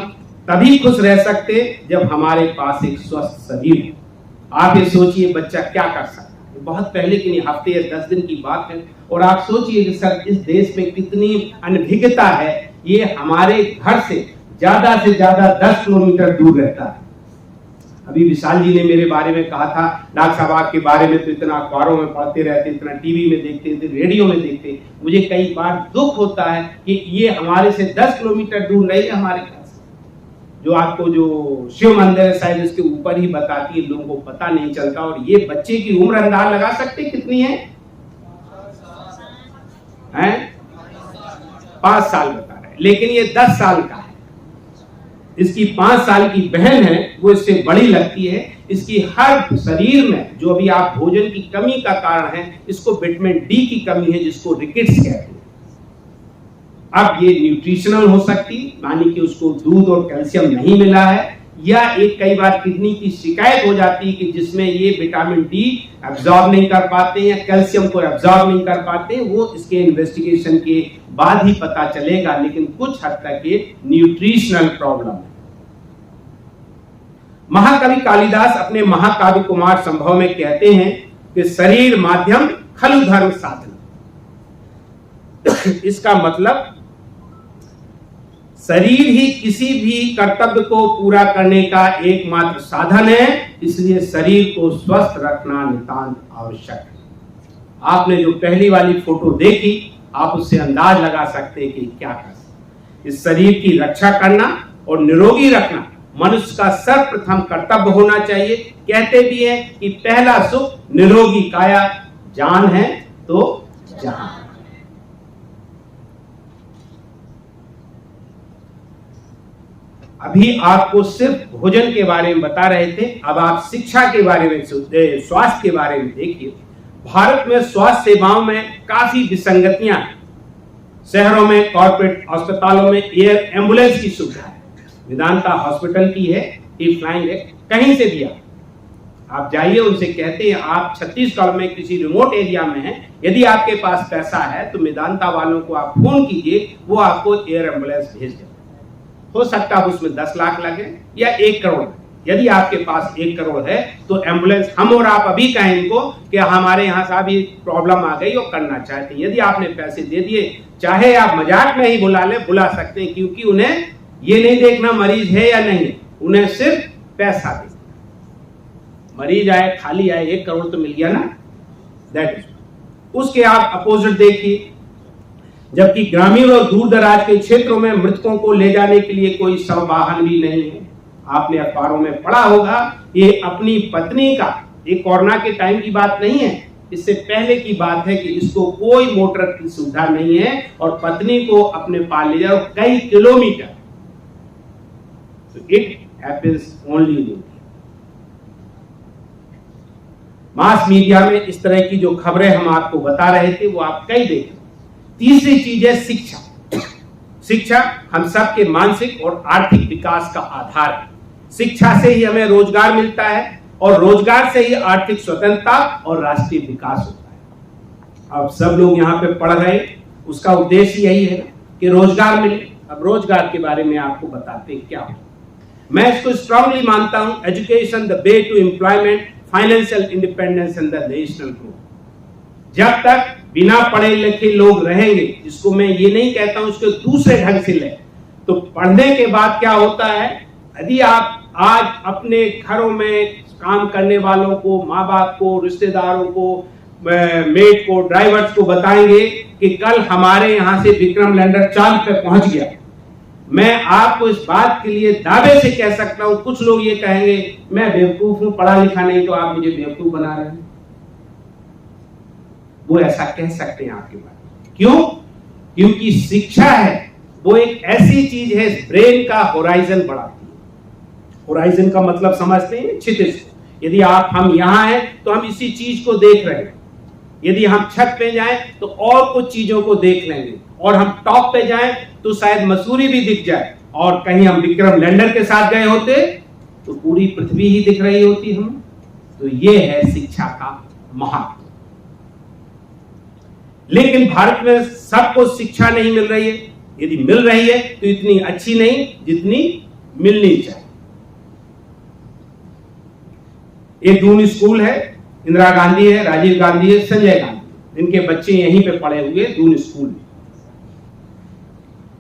Speaker 4: तभी खुश रह सकते जब हमारे पास एक स्वस्थ शरीर हो। आप ये सोचिए बच्चा क्या कर सकता है। बहुत पहले की नहीं, हफ्ते या 10 दिन की बात है, और आप सोचिए कि सर इस देश में कितनी अनभिज्ञता है। ये हमारे घर से ज्यादा 10 किलोमीटर दूर रहता है। अभी विशाल जी ने मेरे बारे में कहा था, डॉक्टर साहब आपके बारे में तो इतना अखबारों में पढ़ते रहते, इतना टीवी में देखते थे, रेडियो में देखते। मुझे कई बार दुख होता है कि ये हमारे से 10 किलोमीटर दूर नहीं है हमारे घर से। जो आपको जो शिव मंदिर है शायद इसके ऊपर ही बताती है, लोगों को पता नहीं चलता। और ये बच्चे की उम्र अंदाज लगा सकते कितनी है? 5 साल बता रहे, लेकिन ये 10 साल का है। इसकी 5 साल की बहन है, वो इससे बड़ी लगती है। इसकी हर शरीर में जो अभी आप भोजन की कमी का कारण है, इसको विटामिन डी की कमी है, जिसको रिकेट्स कहते हैं। अब ये न्यूट्रिशनल हो सकती, मानी कि उसको दूध और कैल्शियम नहीं मिला है, या एक कई बार किडनी की शिकायत हो जाती है कि जिसमें ये विटामिन डी एब्जॉर्ब नहीं कर पाते हैं, कैल्शियम को एब्जॉर्ब नहीं कर पाते, वो इसके इन्वेस्टिगेशन के बाद ही पता चलेगा, लेकिन कुछ हद तक ये न्यूट्रिशनल प्रॉब्लम है। महाकवि कालिदास अपने महाकाव्य कुमार संभव में कहते हैं कि शरीर माध्यम खलु धर्म साधन। इसका मतलब शरीर ही किसी भी कर्तव्य को पूरा करने का एकमात्र साधन है, इसलिए शरीर को स्वस्थ रखना नितांत आवश्यक है। आपने जो पहली वाली फोटो देखी, आप उससे अंदाज लगा सकते हैं कि क्या कर सकते। इस शरीर की रक्षा करना और निरोगी रखना मनुष्य का सर्वप्रथम कर्तव्य होना चाहिए। कहते भी हैं कि पहला सुख निरोगी काया, जान है तो जहां। अभी आपको सिर्फ भोजन के बारे में बता रहे थे, अब आप शिक्षा के बारे में, स्वास्थ्य के बारे में देखिए। भारत में स्वास्थ्य सेवाओं में काफी विसंगतियां हैं। शहरों में कॉर्पोरेट अस्पतालों में एयर एम्बुलेंस की सुविधा है, वेदांता हॉस्पिटल की है, ये फ्लाइंग है, कहीं से भी आप जाइए, उनसे कहते हैं आप छत्तीसगढ़ में किसी रिमोट एरिया में हैं, यदि आपके पास पैसा है तो वेदांता वालों को आप फोन कीजिए, वो आपको एयर एम्बुलेंस भेज दें। हो सकता है उसमें 10 लाख लगे या 1 करोड़। यदि आपके पास 1 करोड़ है तो एम्बुलेंस, हम और आप अभी कहें इनको कि हमारे यहाँ साहब ये प्रॉब्लम आ गई और करना चाहते हैं, यदि आपने पैसे दे दिए, चाहे आप मजाक में ही बुला ले, बुला सकते हैं, क्योंकि उन्हें ये नहीं देखना मरीज है या नहीं, उन्हें सिर्फ पैसा दे। मरीज आए खाली आए, 1 करोड़ तो मिल गया ना, दैट इज। उसके आप अपोजिट देखिए, जबकि ग्रामीण और दूर दराज के क्षेत्रों में मृतकों को ले जाने के लिए कोई वाहन भी नहीं है। आपने अखबारों में पढ़ा होगा, ये अपनी पत्नी का, ये कोरोना के टाइम की बात नहीं है, इससे पहले की बात है कि इसको कोई मोटर की सुविधा नहीं है और पत्नी को अपने पास ले जाओ कई kilometre. It happens only in India. Mass media में इस तरह की जो खबरें हम आपको बता रहे थे, वो आप कई देखें। तीसरी चीज है शिक्षा। शिक्षा हम सबके मानसिक और आर्थिक विकास का आधार है। शिक्षा से ही हमें रोजगार मिलता है और रोजगार से ही आर्थिक स्वतंत्रता और राष्ट्रीय विकास होता है। अब सब लोग यहाँ पे पढ़ रहे, उसका उद्देश्य यही है कि रोजगार मिले। अब रोजगार के बारे में आपको बताते हैं क्या हो। मैं इसको स्ट्रांगली मानता हूं, education the way to employment, financial independence and the national growth. जब तक बिना पढ़े लिखे लोग रहेंगे, जिसको मैं ये नहीं कहता हूं उसके दूसरे ढंग से ले, तो पढ़ने के बाद क्या होता है, यदि आप आज अपने घरों में काम करने वालों को, माँ बाप को, रिश्तेदारों को, मेट को, ड्राइवर्स को बताएंगे कि कल हमारे यहाँ से विक्रम लैंडर चांद पे पहुंच गया, मैं आपको इस बात के लिए दावे से कह सकता हूं, कुछ लोग ये कहेंगे मैं बेवकूफ हूं, पढ़ा लिखा नहीं, तो आप मुझे बेवकूफ बना रहे हैं। वो ऐसा कह सकते हैं आपके बारे में। क्यों? क्योंकि शिक्षा है वो एक ऐसी चीज है, ब्रेन का होराइजन बढ़ाती है। होराइजन का मतलब समझते हैं, क्षितिज को। यदि हम यहाँ हैं तो हम इसी चीज को देख रहे हैं, यदि हम छत पे जाएं तो और कुछ चीजों को देख लेंगे, और हम टॉप पे जाएं तो शायद मसूरी भी दिख जाए, और कहीं हम विक्रम लैंडर के साथ गए होते तो पूरी पृथ्वी ही दिख रही होती हमें। तो ये है शिक्षा का महत्व। लेकिन भारत में सबको शिक्षा नहीं मिल रही है, यदि मिल रही है तो इतनी अच्छी नहीं जितनी मिलनी चाहिए। एक दून स्कूल है, इंदिरा गांधी है, राजीव गांधी है, संजय गांधी, इनके बच्चे यहीं पे पढ़े हुए दून स्कूल में।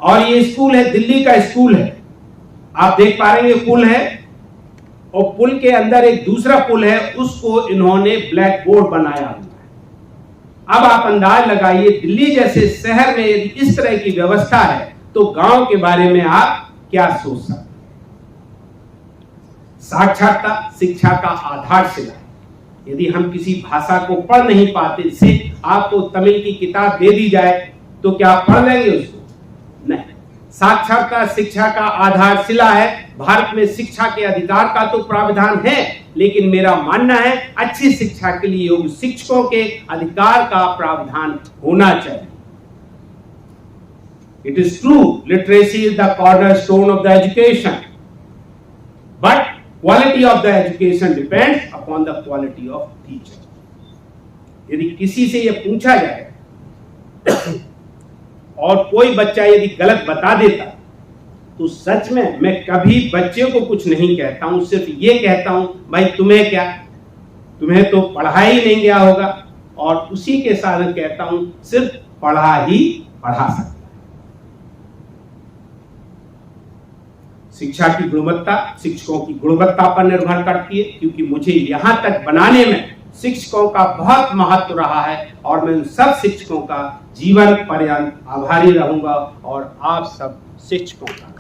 Speaker 4: और ये स्कूल है, दिल्ली का स्कूल है, आप देख पा रहे हैं पुल है, और पुल के अंदर एक दूसरा पुल है, उसको इन्होंने ब्लैक बोर्ड बनाया हुआ है। अब आप अंदाज लगाइए, दिल्ली जैसे शहर में यदि इस तरह की व्यवस्था है तो गांव के बारे में आप क्या सोच सकते हैं। साक्षरता शिक्षा का आधारशिला है। यदि हम किसी भाषा को पढ़ नहीं पाते, से आपको तमिल की किताब दे दी जाए तो क्या आप पढ़ लेंगे उसको? नहीं। साक्षरता शिक्षा का आधारशिला है। भारत में शिक्षा के अधिकार का तो प्रावधान है, लेकिन मेरा मानना है अच्छी शिक्षा के लिए योग्य शिक्षकों के अधिकार का प्रावधान होना चाहिए। It is true, literacy is the cornerstone of the education, but quality of the education depends upon the quality of teacher. यदि किसी से यह पूछा जाए और कोई बच्चा यदि गलत बता देता, तो सच में मैं कभी बच्चे को कुछ नहीं कहता हूं, सिर्फ ये कहता हूं भाई तुम्हें क्या, तुम्हें तो पढ़ा ही नहीं गया होगा, और उसी के साथ कहता हूं सिर्फ पढ़ा ही पढ़ा सकता है। शिक्षा की गुणवत्ता शिक्षकों की गुणवत्ता पर निर्भर करती है, क्योंकि मुझे यहां तक बनाने में शिक्षकों का बहुत महत्व रहा है और मैं उन सब शिक्षकों का जीवन पर्यंत आभारी रहूंगा और आप सब शिक्षकों का।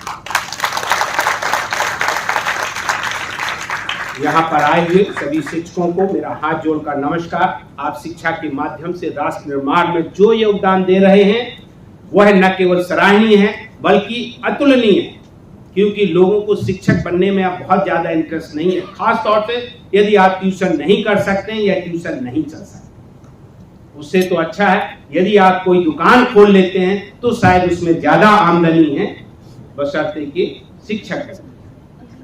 Speaker 4: यहाँ पर आए हुए सभी शिक्षकों को मेरा हाथ जोड़कर नमस्कार। आप शिक्षा के माध्यम से राष्ट्र निर्माण में जो योगदान दे रहे हैं वह न केवल सराहनीय है बल्कि अतुलनीय है, क्योंकि लोगों को शिक्षक बनने में अब बहुत ज्यादा इंटरेस्ट नहीं है, खास तौर पे यदि आप ट्यूशन नहीं कर सकते हैं या ट्यूशन नहीं चल सकते। उससे तो अच्छा है यदि आप कोई दुकान खोल लेते हैं तो शायद उसमें ज्यादा आमदनी है, बशर्ते कि शिक्षक करें।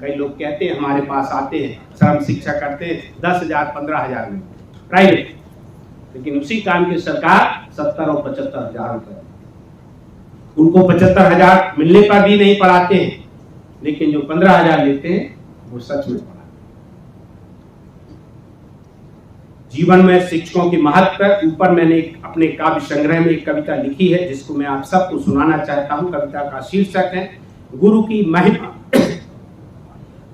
Speaker 4: कई लोग कहते हैं हमारे पास आते हैं सर हम शिक्षा करते हैं 10,000 15,000 में प्राइवेट, लेकिन उसी काम की सरकार 70 और 75,000 रुपए, उनको 75,000 मिलने पर भी नहीं पढ़ाते हैं, लेकिन जो 15,000 लेते हैं वो सच में पढ़ा। जीवन में शिक्षकों की महत्व पर ऊपर मैंने अपने काव्य संग्रह में एक कविता लिखी है जिसको मैं आप सबको सुनाना चाहता हूं। कविता का शीर्षक है गुरु की महिमा।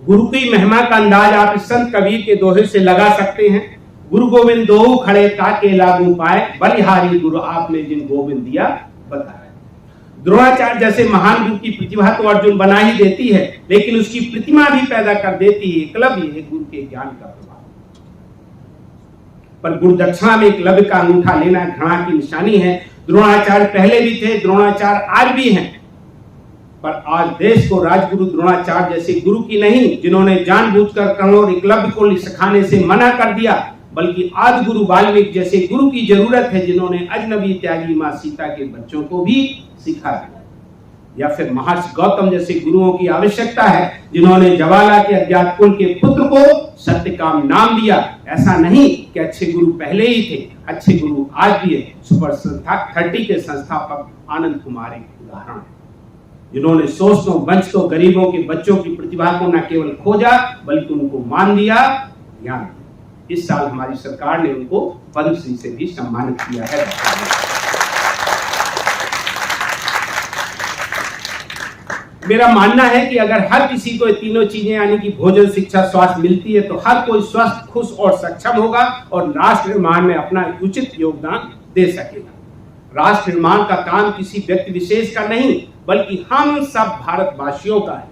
Speaker 4: गुरु की महिमा का अंदाज आप इस संत कबीर के दोहे से लगा सकते हैं। गुरु गोविंद दो खड़े ताके लागू पाए, बलिहारी गुरु आपने जिन गोविंद दिया बताया। द्रोणाचार्य जैसे महान गुरु की प्रतिभा तो अर्जुन बना ही देती है, लेकिन उसकी प्रतिमा भी पैदा कर देती है एकलव्य है गुरु के ज्ञान का प्रभाव। पर गुरु दक्षिणा में एकलव्य का अंगूठा लेना घृणा की निशानी है। द्रोणाचार्य पहले भी थे, द्रोणाचार्य आज भी हैं, पर आज देश को राजगुरु द्रोणाचार्य जैसे गुरु की नहीं, जिन्होंने जानबूझकर कर्ण और एकलव्य को सिखाने से मना कर दिया, बल्कि आदि गुरु वाल्मीकि जैसे गुरु की जरूरत है जिन्होंने अजनबी त्यागी मां सीता के बच्चों को भी सिखा दिया। या फिर महर्षि गौतम जैसे गुरुओं की आवश्यकता है जिन्होंने ज्वाला के अज्ञात कुल के पुत्र को सत्यकाम नाम दिया। ऐसा नहीं कि अच्छे गुरु पहले ही थे, अच्छे गुरु आज भी है। सुपर 30 के संस्थापक आनंद कुमार एक उदाहरण है, जिन्होंने शोषितों वंचितों गरीबों के बच्चों की प्रतिभा को न केवल खोजा बल्कि उनको मान दिया, ज्ञान दिया। इस साल हमारी सरकार ने उनको पद्मश्री से भी सम्मानित किया है। मेरा मानना है कि अगर हर किसी को ये तीनों चीजें यानी कि भोजन शिक्षा स्वास्थ्य मिलती है तो हर कोई स्वस्थ खुश और सक्षम होगा और राष्ट्र निर्माण में अपना उचित योगदान दे सकेगा। राष्ट्र निर्माण का काम किसी व्यक्ति विशेष का नहीं बल्कि हम सब भारतवासियों का है।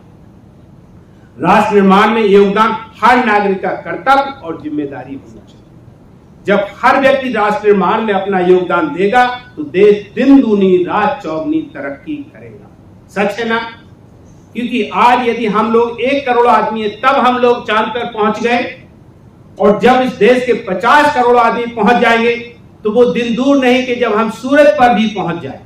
Speaker 4: राष्ट्र निर्माण में योगदान हर नागरिक का कर्तव्य और जिम्मेदारी होना चाहिए। जब हर व्यक्ति राष्ट्र निर्माण में अपना योगदान देगा तो देश दिन दूनी रात चौगुनी तरक्की करेगा। सच है ना? क्योंकि आज यदि हम लोग 1 करोड़ आदमी है तब हम लोग चांद पर पहुंच गए, और जब इस देश के 50 करोड़ आदमी पहुंच जाएंगे तो वो दिन दूर नहीं कि जब हम सूरज पर भी पहुंच जाए।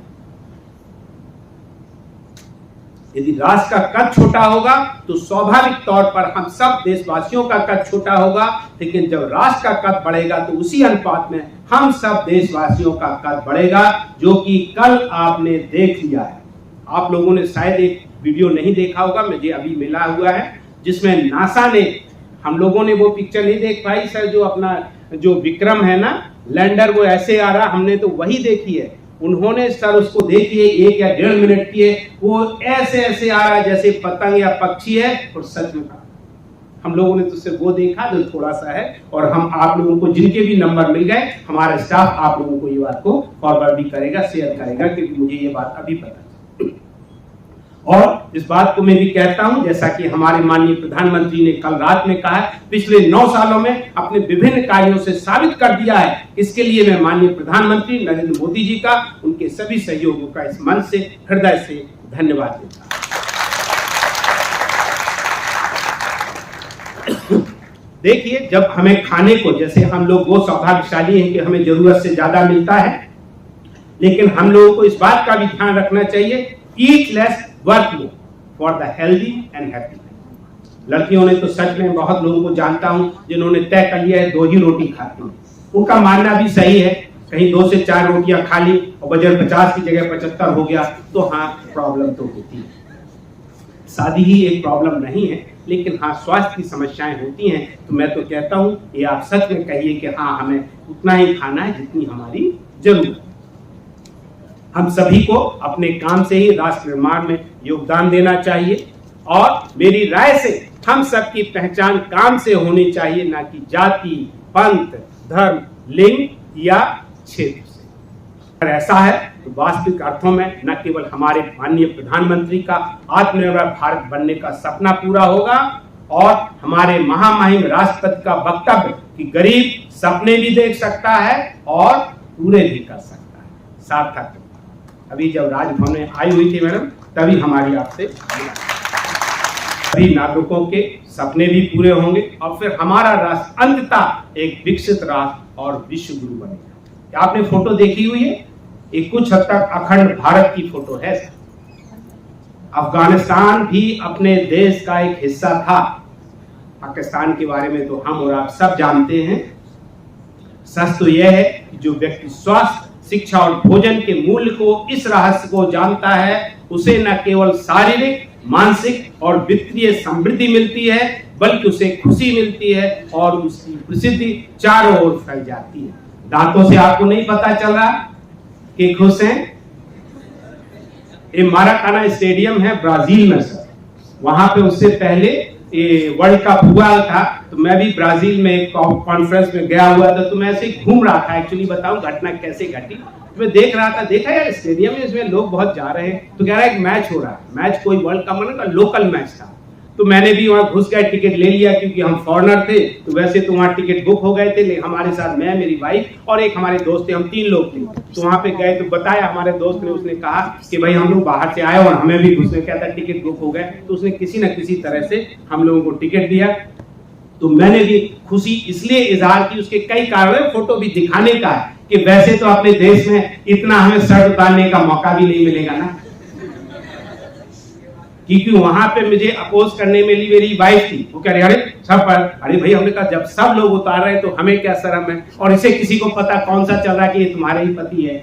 Speaker 4: यदि राष्ट्र का कद छोटा होगा तो स्वाभाविक तौर पर हम सब देशवासियों का कद छोटा होगा, लेकिन जब राष्ट्र का कद बढ़ेगा तो उसी अनुपात में हम सब देशवासियों का कद बढ़ेगा, जो कि कल आपने देख लिया है। आप लोगों ने शायद एक वीडियो नहीं देखा होगा, मुझे अभी मिला हुआ है, जिसमें नासा ने, हम लोगों ने वो पिक्चर नहीं देख पाई सर, जो अपना जो विक्रम है ना लैंडर, वो ऐसे आ रहा, हमने तो वही देखी है। उन्होंने सर उसको देखिए 1 या 1.5 मिनट की है, वो ऐसे ऐसे आ रहा है जैसे पतंग या पक्षी है, और सच में हम लोगों ने तो सिर्फ वो देखा जो थोड़ा सा है। और हम आप लोगों को जिनके भी नंबर मिल गए, हमारा स्टाफ आप लोगों को ये बात को फॉरवर्ड भी करेगा, शेयर करेगा, क्योंकि मुझे ये बात अभी पता है। और इस बात को मैं भी कहता हूं, जैसा कि हमारे माननीय प्रधानमंत्री ने कल रात में कहा, पिछले 9 सालों में अपने विभिन्न कार्यों से साबित कर दिया है। इसके लिए मैं माननीय प्रधानमंत्री नरेंद्र मोदी जी का, उनके सभी सहयोगियों का इस मन से, हृदय से धन्यवाद देता हूं। देखिए, जब हमें खाने को, जैसे हम लोग वो सौभाग्यशाली हैं कि हमें जरूरत से ज्यादा मिलता है, लेकिन हम लोगों को इस बात का भी ध्यान रखना चाहिए, eat lace work more for the healthy and happy. लड़कियों ने तो सच में, बहुत लोगों को जानता हूं जिन्होंने तय कर लिया है 2 ही रोटी खाती हैं। उनका मानना भी सही है, कहीं 2 से 4 रोटियां खा ली और वजन 50 की जगह 75 हो गया तो हाँ, प्रॉब्लम तो होती है। शादी ही एक प्रॉब्लम नहीं है, लेकिन हाँ, स्वास्थ्य की समस्याएं होती हैं। तो मैं तो कहता हूं, ये आप सच में कहिए कि हाँ, हमें उतना ही खाना है जितनी हमारी जरूरत। हम सभी को अपने काम से ही राष्ट्र निर्माण में योगदान देना चाहिए, और मेरी राय से हम सबकी पहचान काम से होनी चाहिए, ना कि जाति, पंथ, धर्म, लिंग या क्षेत्र से। अगर ऐसा है तो वास्तविक अर्थों में न केवल हमारे माननीय प्रधानमंत्री का आत्मनिर्भर भारत बनने का सपना पूरा होगा, और हमारे महामहिम राष्ट्रपति का वक्तव्य कि गरीब सपने भी देख सकता है और पूरे भी कर सकता है, सार्थक। अभी जब राजभवन में आई हुई थी मैडम, तभी हमारी आपसे सभी नागरिकों के सपने भी पूरे होंगे, और फिर हमारा राष्ट्र अंततः एक विकसित राष्ट्र और विश्व गुरु बनेगा। आपने फोटो देखी हुई है, ये कुछ हद तक अखंड भारत की फोटो है। अफगानिस्तान भी अपने देश का एक हिस्सा था। पाकिस्तान के बारे में तो हम और आप सब जानते हैं। सच तो यह है कि जो व्यक्ति स्वास्थ्य, शिक्षा और भोजन के मूल्य को, इस रहस्य को जानता है, उसे न केवल शारीरिक, मानसिक और वित्तीय समृद्धि मिलती है, बल्कि उसे खुशी मिलती है और उसकी प्रसिद्धि चारों ओर फैल जाती है। दांतों से आपको नहीं पता चल रहा कि खुश हैं? ये माराकाना स्टेडियम है ब्राजील में सर, वहां पे उससे पहले ये वर्ल्ड कप हुआ था, तो मैं भी ब्राजील में एक कॉन्फ्रेंस में गया हुआ था, तो मैं ऐसे घूम रहा था। एक्चुअली बताऊं घटना कैसे घटी, मैं देख रहा था, देखा यार स्टेडियम में इसमें लोग बहुत जा रहे हैं, तो कह रहा है एक मैच हो रहा है। मैच कोई वर्ल्ड कप का लोकल मैच था, तो मैंने भी वहां घुस गए, टिकट ले लिया, क्योंकि हम फॉरेनर थे, तो वैसे तो वहां टिकट बुक हो गए थे, लेकिन हमारे साथ मैं, मेरी वाइफ और एक हमारे दोस्त थे, हम 3 लोग थे। तो वहां पे गए तो बताया हमारे दोस्त ने, उसने कहा कि भाई हम लोग बाहर से आए और हमें भी घुसने क्या था, टिकट बुक हो गए। तो उसने किसी न किसी तरह से हम लोगों को टिकट दिया, तो मैंने भी खुशी इसलिए इजहार की, उसके कई कारण है, फोटो भी दिखाने का है कि वैसे तो अपने देश में इतना हमें शर्ट उतारने का मौका भी नहीं मिलेगा ना, क्योंकि वहां पे मुझे अपोज करने में मेरी वाइफ थी। वो कह रही अरे सब पर, अरे भाई हमने कहा जब सब लोग उतार रहे हैं तो हमें क्या शर्म है, और इसे किसी को पता कौन सा चल रहा है कि ये तुम्हारे ही पति है।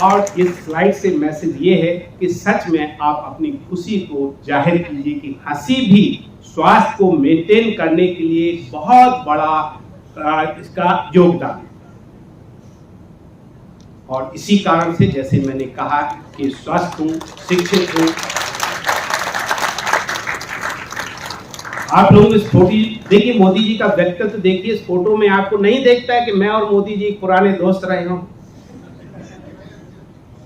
Speaker 4: और इस स्लाइड से मैसेज ये है कि सच में आप अपनी खुशी को जाहिर कीजिए कि हंसी भी स्वास्थ्य को मेंटेन करने के लिए बहुत बड़ा इसका योगदान है। और इसी कारण से, जैसे मैंने कहा कि स्वस्थ हूं, शिक्षित हूं। आप लोग इस फोटो देखिए, मोदी जी का व्यक्तित्व देखिए, इस फोटो में आपको नहीं देखता है कि मैं और मोदी जी पुराने दोस्त रहे हों,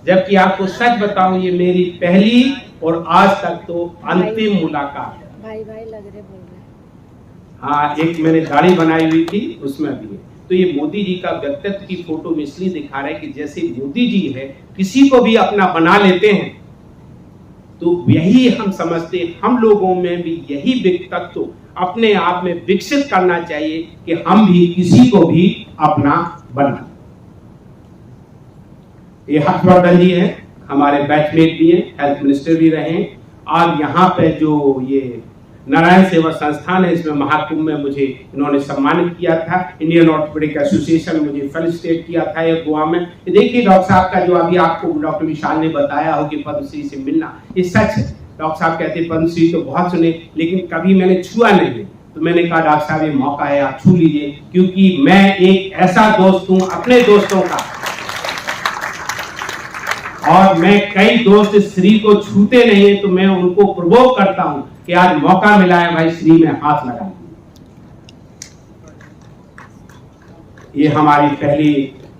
Speaker 4: जबकि आपको सच बताऊं ये मेरी पहली और आज तक तो अंतिम मुलाकात है।
Speaker 5: भाई भाई लग रहे बोल रहे।
Speaker 4: हाँ, एक मैंने दाढ़ी बनाई हुई थी, उसमें भी है। तो ये मोदी जी का व्यक्तित्व की फोटो में इसलिए दिखा रहा है कि जैसे मोदी जी है, किसी को भी अपना बना लेते हैं, तो यही हम समझते हैं हम लोगों में भी यही व्यक्तित्व अपने आप में विकसित करना चाहिए कि हम भी किसी को भी अपना बना। ये हर्षवर्धन जी हैं, हमारे बैचमेट भी हैं, हेल्थ मिनिस्टर भी रहे हैं, और यहाँ पे जो ये नारायण सेवा संस्थान है, इसमें महाकुंभ में मुझे इन्होंने सम्मानित किया था। इंडियन ऑर्थोपेडिक एसोसिएशन मुझे फेलिसिटेट किया था ये गोवा में। ये देखिए डॉक्टर साहब का जो अभी आपको डॉक्टर विशाल ने बताया हो कि पद्मश्री से मिलना, ये सच है। डॉक्टर साहब कहते पद्मश्री तो बहुत सुने, लेकिन कभी मैंने छुआ नहीं। तो मैंने कहा डॉक्टर साहब ये मौका है, आप छू लीजिए, क्योंकि मैं एक ऐसा दोस्त हूँ अपने दोस्तों का, और मैं कई दोस्त श्री को छूते नहीं है, तो मैं उनको प्रोवोक करता हूं कि आज मौका मिला है भाई, श्री में हाथ लगाएं। ये हमारी पहली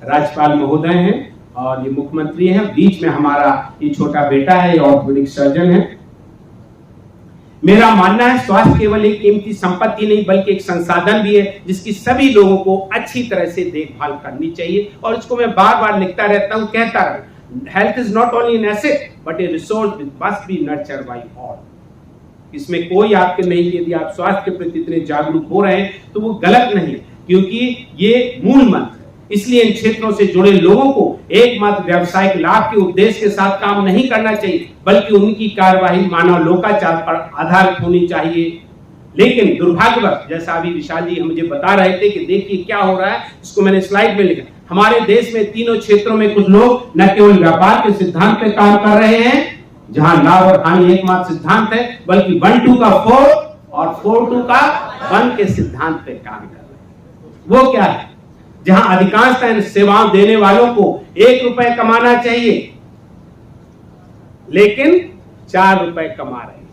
Speaker 4: राज्यपाल महोदय हैं और ये मुख्यमंत्री हैं। बीच में हमारा ये छोटा बेटा है, ये ऑर्थोपेडिक सर्जन है। मेरा मानना है स्वास्थ्य केवल एक कीमती संपत्ति नहीं बल्कि एक संसाधन भी है जिसकी सभी लोगों को अच्छी तरह से देखभाल करनी चाहिए। और इसको मैं बार बार लिखता रहता हूं, कहता रहता, health is not only an asset but a resource which must be nurtured by all. इसमें कोई आपके नहीं, यदि आप स्वास्थ्य के प्रति इतने जागरूक हो रहे हैं तो वो गलत नहीं, क्योंकि ये मूल मंत्र है। इसलिए इन क्षेत्रों से जुड़े लोगों को एकमात्र व्यावसायिक लाभ के उद्देश्य के साथ काम नहीं करना चाहिए बल्कि उनकी कार्यवाही मानव लोकाचार पर आधारित होनी चाहिए। लेकिन दुर्भाग्यवश, जैसा अभी विशाल जी मुझे बता रहे थे कि देखिए क्या हो रहा है, इसको मैंने स्लाइड में लिखा, हमारे देश में तीनों क्षेत्रों में कुछ लोग न केवल व्यापार के सिद्धांत पे काम कर रहे हैं जहां लाभ और हानि एकमात्र सिद्धांत है, बल्कि 1-2 का 4 और 4-2 का 1 के सिद्धांत पे काम कर रहे हैं। वो क्या है? जहां अधिकांशतः सेवाओं देने वालों को 1 रुपए कमाना चाहिए लेकिन 4 रुपए कमा रहे हैं,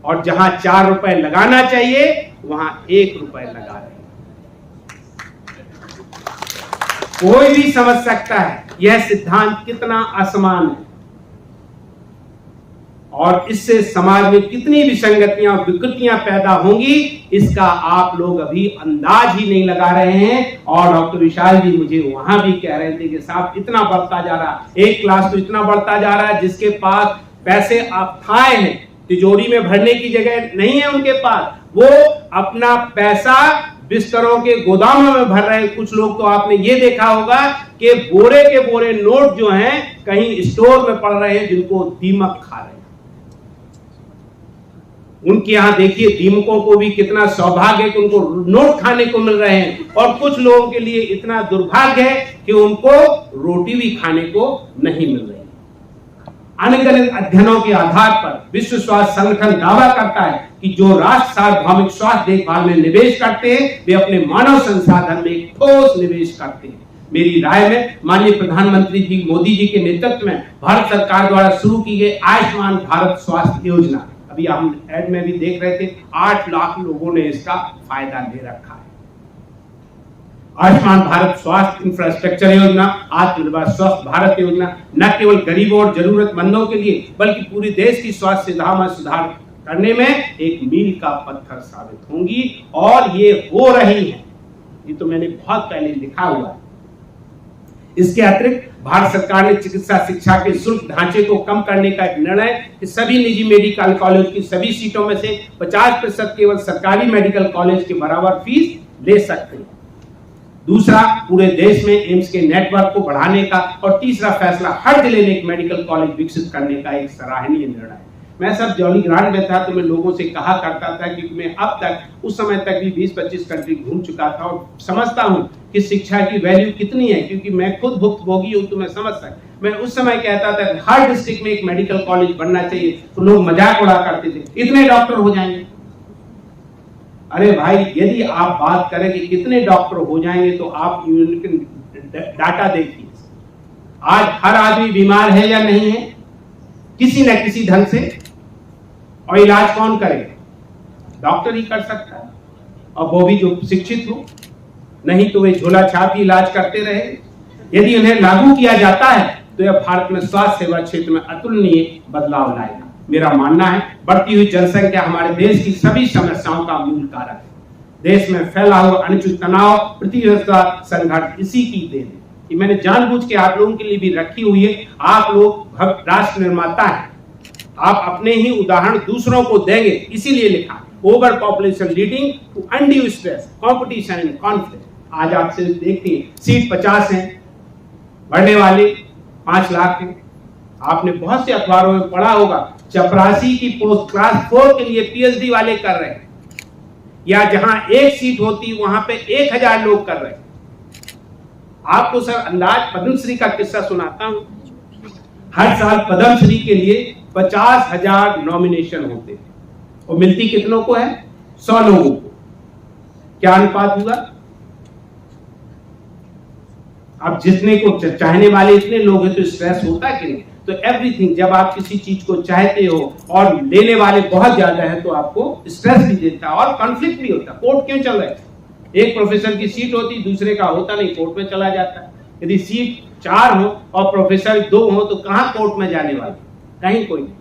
Speaker 4: और जहां 4 रुपए लगाना चाहिए वहां 1 रुपए लगा रहे हैं। कोई भी समझ सकता है यह सिद्धांत कितना असमान है और इससे समाज में कितनी विसंगतियां और विकृतियां पैदा होंगी, इसका आप लोग अभी अंदाज ही नहीं लगा रहे हैं। और डॉक्टर विशाल जी मुझे वहां भी कह रहे थे कि साहब इतना बढ़ता जा रहा है, एक क्लास तो इतना बढ़ता जा रहा है जिसके पास पैसे अथाह हैं, तिजोरी में भरने की जगह नहीं है उनके पास, वो अपना पैसा बिस्तरों के गोदामों में भर रहे हैं। कुछ लोग तो आपने ये देखा होगा कि बोरे के बोरे नोट जो हैं कहीं स्टोर में पड़ रहे हैं जिनको दीमक खा रहे हैं। उनके यहां देखिए दीमकों को भी कितना सौभाग्य है कि उनको नोट खाने को मिल रहे हैं, और कुछ लोगों के लिए इतना दुर्भाग्य है कि उनको रोटी भी खाने को नहीं मिल रही। अनगिनत अध्ययनों के आधार पर विश्व स्वास्थ्य संगठन दावा करता है कि जो राष्ट्र सार्वभौमिक स्वास्थ्य देखभाल में निवेश करते हैं वे अपने मानव संसाधन में एक ठोस निवेश करते हैं। मेरी राय में माननीय प्रधानमंत्री जी मोदी जी के नेतृत्व में भारत सरकार द्वारा शुरू की गई आयुष्मान भारत स्वास्थ्य योजना, अभी हम एड में भी देख रहे थे, 8 लाख लोगों ने इसका फायदा ले रखा है। आयुष्मान भारत स्वास्थ्य इंफ्रास्ट्रक्चर योजना, आत्मनिर्भर स्वस्थ भारत योजना न केवल गरीबों और जरूरतमंदों के लिए बल्कि पूरी देश की स्वास्थ्य सुविधाओं में सुधार करने में एक मील का पत्थर साबित होंगी, और ये हो रही है। ये तो मैंने बहुत पहले लिखा हुआ है। इसके अतिरिक्त भारत सरकार ने चिकित्सा शिक्षा के शुल्क ढांचे को कम करने का एक निर्णय कि सभी निजी मेडिकल कॉलेज की सभी सीटों में से 50% केवल सरकारी मेडिकल कॉलेज के बराबर फीस ले सकते हैं। दूसरा, पूरे देश में एम्स के नेटवर्क को बढ़ाने का, और तीसरा फैसला हर जिले में एक मेडिकल कॉलेज विकसित करने का एक सराहनीय निर्णय है। मैं सब जॉली ग्रांट में था तो मैं लोगों से कहा करता था कि मैं अब तक उस समय तक भी 20-25 कंट्री घूम चुका था और समझता हूं कि शिक्षा की वैल्यू कितनी है, क्योंकि मैं खुद भुक्तभोगी हूं तो मैं समझ सकता। मैं उस समय कहता था कि हर डिस्ट्रिक्ट में एक मेडिकल कॉलेज बनना चाहिए, तो लोग मजाक उड़ा करते थे, इतने डॉक्टर हो जाएंगे। अरे भाई, यदि आप बात करें कि कितने डॉक्टर हो जाएंगे तो आप डाटा देखिए, आज हर आदमी बीमार है या नहीं है किसी न किसी ढंग से, और इलाज कौन करेगा? डॉक्टर ही कर सकता है, और वो भी जो शिक्षित हो, नहीं तो वे झोला छाप ही इलाज करते रहे। यदि उन्हें लागू किया जाता है तो यह भारत में स्वास्थ्य सेवा क्षेत्र में अतुलनीय बदलाव लाएगा। मेरा मानना है बढ़ती हुई जनसंख्या हमारे देश की सभी समस्याओं का मूल कारक है। देश में फैला हुआ अनुचित तनाव, प्रतियोगिता, संघर्ष इसी की देन है। ये मैंने जानबूझ के आप लोगों के लिए भी रखी हुई है। आप लोग राष्ट्र निर्माता हैं, आप अपने ही उदाहरण दूसरों को देंगे, इसीलिए लिखा overpopulation leading to undue stress, competition and conflict. आज आपसे देखते हैं सीट 50 हैं, बढ़ने वाले 5 लाख हैं। आपने बहुत से अखबारों में पढ़ा होगा चपरासी की पोस्ट क्लास 4 के लिए पीएचडी वाले कर रहे हैं, या जहां एक सीट होती वहां पे 1000 लोग कर रहे हैं। आपको सर अंदाज पद्मश्री का किस्सा सुनाता हूं। हर साल पद्मश्री के लिए 50,000 नॉमिनेशन होते हैं और मिलती कितनों को है? 100 लोगों को। क्या अनुपात हुआ? अब जितने को चाहने वाले इतने लोग हैं तो स्ट्रेस होता कि नहीं? तो एवरीथिंग, जब आप किसी चीज को चाहते हो और लेने वाले बहुत ज्यादा है तो आपको स्ट्रेस भी देता है और कॉन्फ्लिक्ट भी होता है। कोर्ट क्यों चल रहा है? एक प्रोफेसर की सीट होती, दूसरे का होता नहीं, कोर्ट में चला जाता है। यदि सीट 4 हो और प्रोफेसर 2 हो तो कहां कोर्ट में जाने वाले? कहीं कोई नहीं।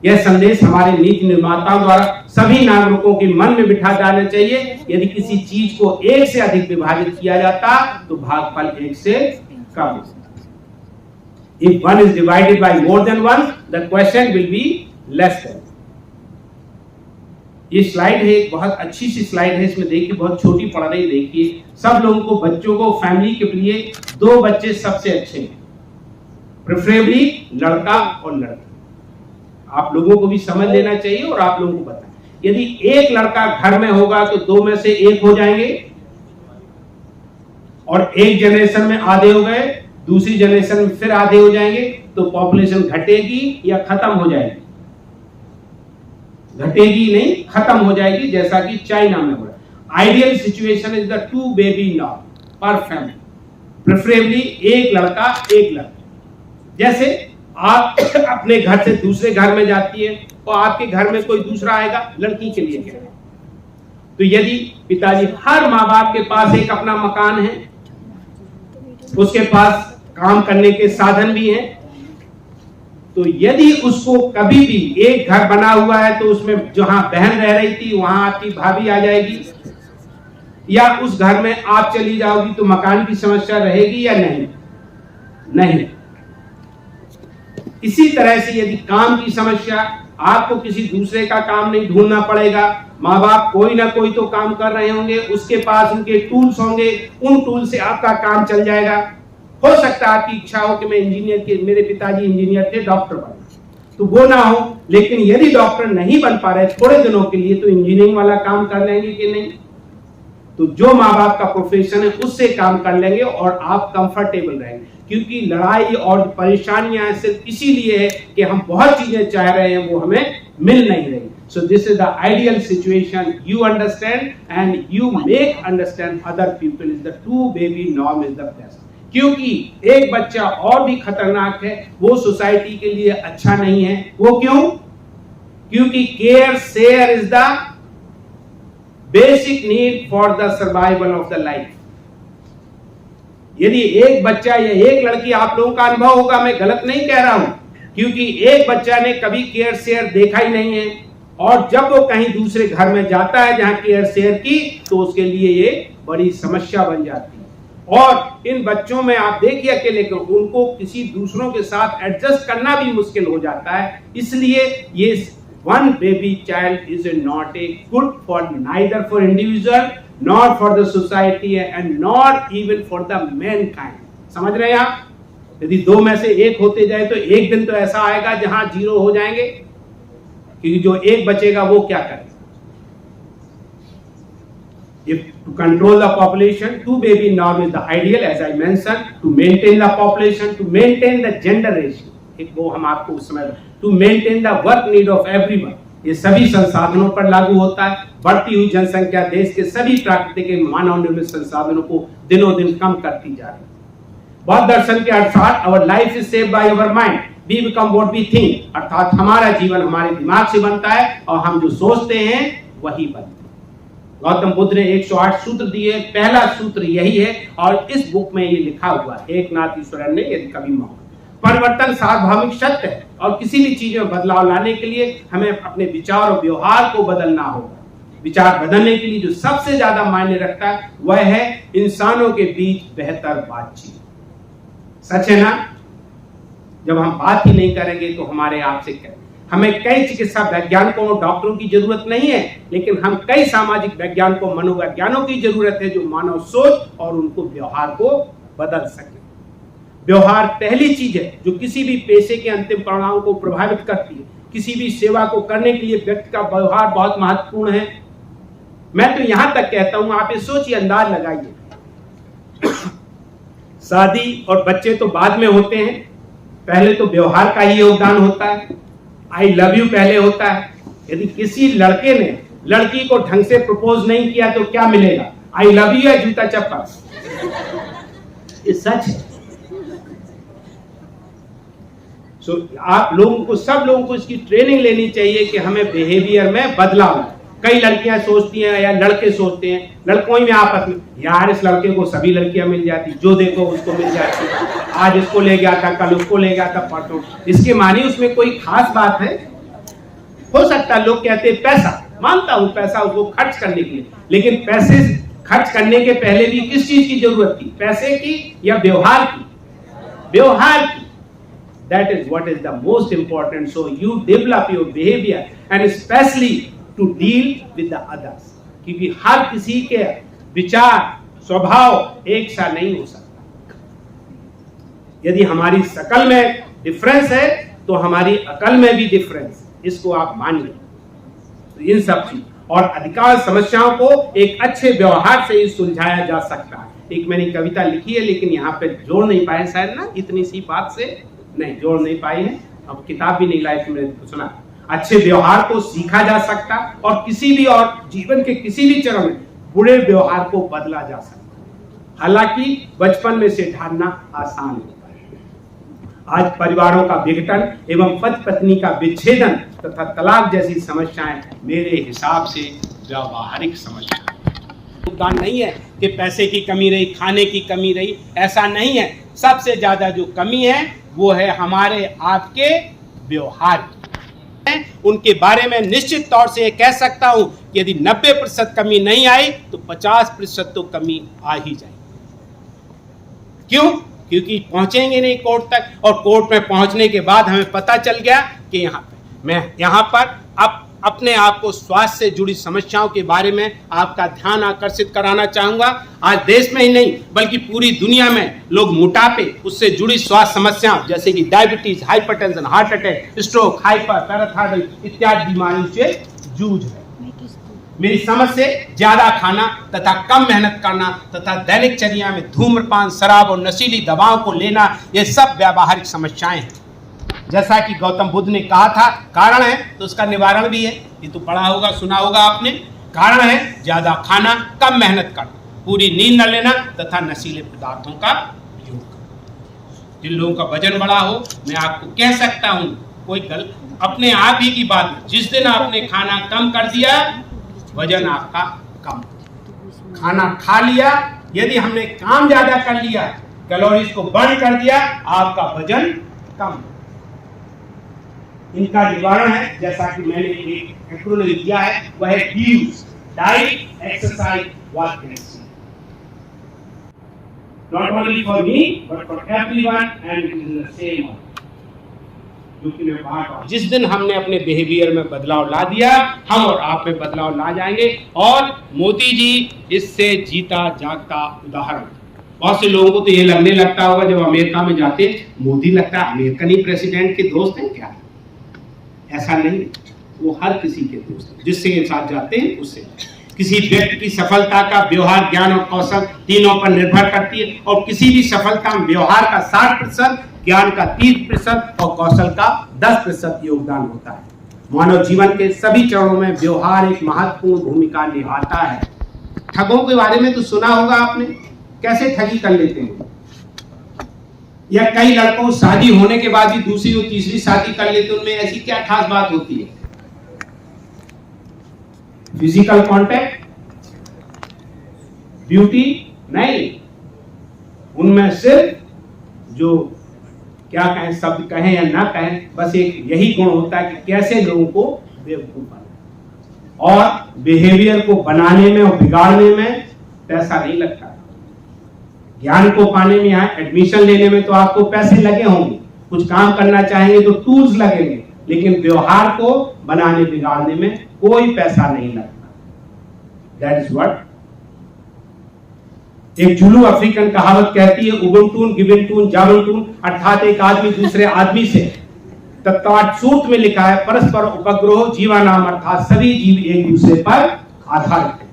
Speaker 4: यह संदेश हमारे नीति निर्माताओं द्वारा सभी नागरिकों के मन में बिठा जाना चाहिए। यदि किसी चीज को एक से अधिक विभाजित किया जाता तो भागफल एक से कम होता। If one is divided by more than one, the question will be less than. ये स्लाइड है, एक बहुत अच्छी सी स्लाइड है। इसमें देखिए, बहुत छोटी पढ़ रही, देखिए सब लोगों को, बच्चों को, फैमिली के लिए 2 बच्चे सबसे अच्छे हैं, प्रेफरेबली लड़का और लड़की। आप लोगों को भी समझ लेना चाहिए और आप लोगों को बताएं। यदि एक लड़का घर में होगा तो 2 में से 1 हो जाएंगे, और एक जनरेशन में आधे हो गए, दूसरी जनरेशन में फिर आधे हो जाएंगे, तो पॉपुलेशन घटेगी या खत्म हो जाएगी? घटेगी नहीं, खत्म हो जाएगी, जैसा कि चाइना में हो रहा है। Ideal situation is the 2 baby norm पर फैमिली, प्रेफरेबली एक लड़का एक लड़की। जैसे आप अपने घर से दूसरे घर में जाती है और आपके घर में कोई दूसरा आएगा, लड़की के लिए क्या है? तो यदि पिताजी, हर माँ बाप के पास एक अपना मकान है, उसके पास काम करने के साधन भी हैं, तो यदि उसको कभी भी एक घर बना हुआ है तो उसमें जहां बहन रह रही थी वहां आपकी भाभी आ जाएगी, या उस घर में आप चली जाओगी, तो मकान की समस्या रहेगी या नहीं? नहीं। इसी तरह से यदि काम की समस्या, आपको किसी दूसरे का काम नहीं ढूंढना पड़ेगा, माँ बाप कोई ना कोई तो काम कर रहे होंगे, उसके पास उनके टूल्स होंगे, उन टूल से आपका काम चल जाएगा। हो सकता है आपकी इच्छा हो कि मैं इंजीनियर के, मेरे पिताजी इंजीनियर थे, डॉक्टर बने, तो वो ना हो, लेकिन यदि डॉक्टर नहीं बन पा रहे थोड़े दिनों के लिए, तो इंजीनियरिंग वाला काम कर लेंगे कि नहीं? तो जो माँ बाप का प्रोफेशन है उससे काम कर लेंगे और आप कंफर्टेबल रहेंगे। क्योंकि लड़ाई और परेशानियां सिर्फ इसीलिए है कि हम बहुत चीजें चाह रहे हैं, वो हमें मिल नहीं रही। So this is the ideal situation. You understand and you make understand other people is the 2 baby norm is the best. क्योंकि एक बच्चा और भी खतरनाक है, वो सोसाइटी के लिए अच्छा नहीं है। वो क्यों? क्योंकि care share is the basic need for the survival of the life. यदि एक बच्चा या एक लड़की, आप लोगों का अनुभव होगा, मैं गलत नहीं कह रहा हूं, क्योंकि एक बच्चा ने कभी केयर शेयर देखा ही नहीं है, और जब वो कहीं दूसरे घर में जाता है जहां केयर शेयर की, तो उसके लिए ये बड़ी समस्या बन जाती है। और इन बच्चों में आप देखिए, अकेले को उनको किसी दूसरों के साथ एडजस्ट करना भी मुश्किल हो जाता है। इसलिए ये 1 baby child is not a good for neither for individual nor for the society and not even for the mankind. समझ रहे हैं आप? यदि 2 में से 1 होते जाए तो एक दिन तो ऐसा आएगा जहां 0 हो जाएंगे, क्योंकि जो एक बचेगा वो क्या करेगा? If to control the population, 2 baby norm is the ideal, as I mentioned, to maintain the population, to maintain the gender ratio. एक वो हम आपको उस समय, to maintain the work need of everyone. ये सभी संसाधनों पर लागू होता है। बढ़ती हुई जनसंख्या देश के सभी प्राकृतिक एवं मानव निर्मित संसाधनों को दिनों दिन कम करती जा रही है। बौद्ध दर्शन के अनुसार our life is shaped by our mind. We become what we think. अर्थात हमारा जीवन हमारे दिमाग से बनता है और हम जो सोचते हैं वही बनता है। गौतम बुद्ध ने 108 सूत्र दिए, पहला सूत्र यही है, और इस बुक में ये लिखा हुआ है, एकनाथ ईश्वरन ने, यदि कभी मौका। परिवर्तन सार्वभौमिक सत्य है, और किसी भी चीज में बदलाव लाने के लिए हमें अपने विचार और व्यवहार को बदलना होगा। विचार बदलने के लिए जो सबसे ज्यादा मायने रखता है वह है इंसानों के बीच बेहतर बातचीत। सच है ना? जब हम बात ही नहीं करेंगे तो हमारे आपसे क्या? हमें कई चिकित्सा वैज्ञानिकों और डॉक्टरों की जरूरत नहीं है, लेकिन हम कई सामाजिक वैज्ञानिकों, मनोवैज्ञानिकों की जरूरत है, जो मानव सोच और उनको व्यवहार को बदल सके। व्यवहार पहली चीज है जो किसी भी पेशे के अंतिम परिणाम को प्रभावित करती है। किसी भी सेवा को करने के लिए व्यक्ति का व्यवहार बहुत महत्वपूर्ण है। मैं तो यहां तक कहता हूं, आप ये सोचिए, अंदाज लगाइए, शादी और बच्चे तो बाद में होते हैं, पहले तो व्यवहार का ही योगदान होता है। आई लव यू पहले होता है। यदि किसी लड़के ने लड़की को ढंग से प्रपोज नहीं किया तो क्या मिलेगा? आई लव यू या जूता चप्पल? ये सच है। आप लोगों को, सब लोगों को इसकी ट्रेनिंग लेनी चाहिए कि हमें बिहेवियर में बदलाव है। कई लड़कियां सोचती हैं या लड़के सोचते हैं, लड़कों में आपस में, यार इस लड़के को सभी लड़कियां मिल जाती, जो देखो उसको मिल जाती, आज इसको ले गया था, कल उसको ले गया था, परसों इसके मानी उसमें कोई खास बात है? हो सकता है लोग कहते हैं पैसा, मानता हूं पैसा उसको खर्च करने के लिए, लेकिन पैसे खर्च करने के पहले भी किस चीज की जरूरत थी? पैसे की या व्यवहार की? व्यवहार की। That is what is the most important. So you develop your behavior and especially to deal with the others. क्योंकि हर किसी के विचार स्वभाव एक सा नहीं हो सकता। यदि हमारी शकल में डिफरेंस है तो हमारी अकल में भी डिफरेंस, इसको आप मानिए। तो इन सब चीज और अधिकांश समस्याओं को एक अच्छे व्यवहार से ही सुलझाया जा सकता है। एक मैंने कविता लिखी है लेकिन यहाँ पे जोड़ नहीं पाए शायद ना, इतनी सी बात से नहीं जोड़ नहीं पाई है, अब किताब भी नहीं लाई तो मैंने सुना। अच्छे व्यवहार को सीखा जा सकता और किसी भी और जीवन के किसी भी चरण में बुरे व्यवहार को बदला जा सकता। हालांकि बचपन में से ढालना आसान होता है। आज परिवारों का विघटन एवं पति पत्नी का विच्छेदन तथा तलाक जैसी समस्याएं मेरे हिसाब से व्यावहारिक समस्याएं। योगदान नहीं है कि पैसे की कमी रही, खाने की कमी रही, ऐसा नहीं है। सबसे ज्यादा जो कमी है वो है हमारे आपके व्यवहार की। उनके बारे में निश्चित तौर से कह सकता हूं कि यदि 90% कमी नहीं आई तो 50% तो कमी आ ही जाएगी। क्यों? क्योंकि पहुंचेंगे नहीं कोर्ट तक, और कोर्ट में पहुंचने के बाद हमें पता चल गया कि मैं यहाँ पर अब अपने आप को स्वास्थ्य से जुड़ी समस्याओं के बारे में आपका ध्यान आकर्षित कराना चाहूंगा। आज देश में ही नहीं बल्कि पूरी दुनिया में लोग मोटापे, उससे जुड़ी स्वास्थ्य समस्याओं जैसे कि diabetes, hypertension, heart attack, stroke, hyper parathyroid इत्यादि बीमारियों से जूझ रहे। मेरी समझ से ज्यादा खाना तथा कम मेहनत करना तथा दैनिक चर्या में धूम्रपान, शराब और नशीली दवाओं को लेना, ये सब व्यावहारिक समस्याएं हैं। जैसा कि गौतम बुद्ध ने कहा था, कारण है तो उसका निवारण भी है। ये तो पढ़ा होगा, सुना होगा आपने। कारण है ज्यादा खाना, कम मेहनत करना, पूरी नींद न लेना तथा नशीले पदार्थों का उपयोग करना। जिन लोगों का वजन बड़ा हो, मैं आपको कह सकता हूं, कोई गलत अपने आप ही की बात, जिस दिन आपने खाना कम कर दिया वजन आपका कम। खाना खा लिया, यदि हमने काम ज्यादा कर लिया, कैलोरीज को बर्न कर दिया, आपका वजन कम। इनका निवारण है, जैसा कि मैंने एक एक्रोनिम दिया है, वह है DEWS, diet, exercise, work. Not only for me, but for everyone, and it is the same. क्योंकि मैं बात, जिस दिन हमने अपने बिहेवियर में बदलाव ला दिया, हम और आप में बदलाव ला जाएंगे। और मोदी जी इससे जीता जागता उदाहरण। बहुत से लोगों को तो ये लगने लगता होगा जब अमेरिका में जाते, मोदी लगता है अमेरिकन ही प्रेसिडेंट के दोस्त हैं क्या? ऐसा नहीं, वो हर किसी के दोस्त हैं, जिससे के साथ जाते हैं उससे। किसी व्यक्ति की सफलता का व्यवहार, ज्ञान और कौशल तीनों पर निर्भर करती है, और किसी भी सफलता में व्यवहार का 60%, ज्ञान का 30% और कौशल का 10% योगदान होता है। मानव जीवन के सभी चरणों में व्यवहार एक महत्वपूर्ण भूमिका निभाता है। ठगों के बारे में तो सुना होगा आपने, कैसे ठगी कर लेते हैं, या कई लड़कों शादी होने के बाद भी दूसरी और तीसरी शादी कर लेते हैं। उनमें ऐसी क्या खास बात होती है? फिजिकल कांटेक्ट, ब्यूटी नहीं, उनमें सिर्फ जो क्या कहें, शब्द कहें या ना कहें, बस एक यही गुण होता है कि कैसे लोगों को बेवकूफ बनाना। और बिहेवियर को बनाने में और बिगाड़ने में पैसा नहीं लगता। ज्ञान को पाने में, यहाँ एडमिशन लेने में तो आपको पैसे लगे होंगे, कुछ काम करना चाहेंगे तो टूल्स लगेंगे, लेकिन व्यवहार को बनाने बिगाड़ने में कोई पैसा नहीं लगता। दैट इज व्हाट एक जुलू अफ्रीकन कहावत कहती है, उबुंटून गिविंटून जावंटून, अर्थात एक आदमी दूसरे आदमी से, तत्वार्थ सूत्र में लिखा है, परस्पर उपग्रह जीवानाम, अर्थात सभी जीव एक दूसरे पर आधारित है।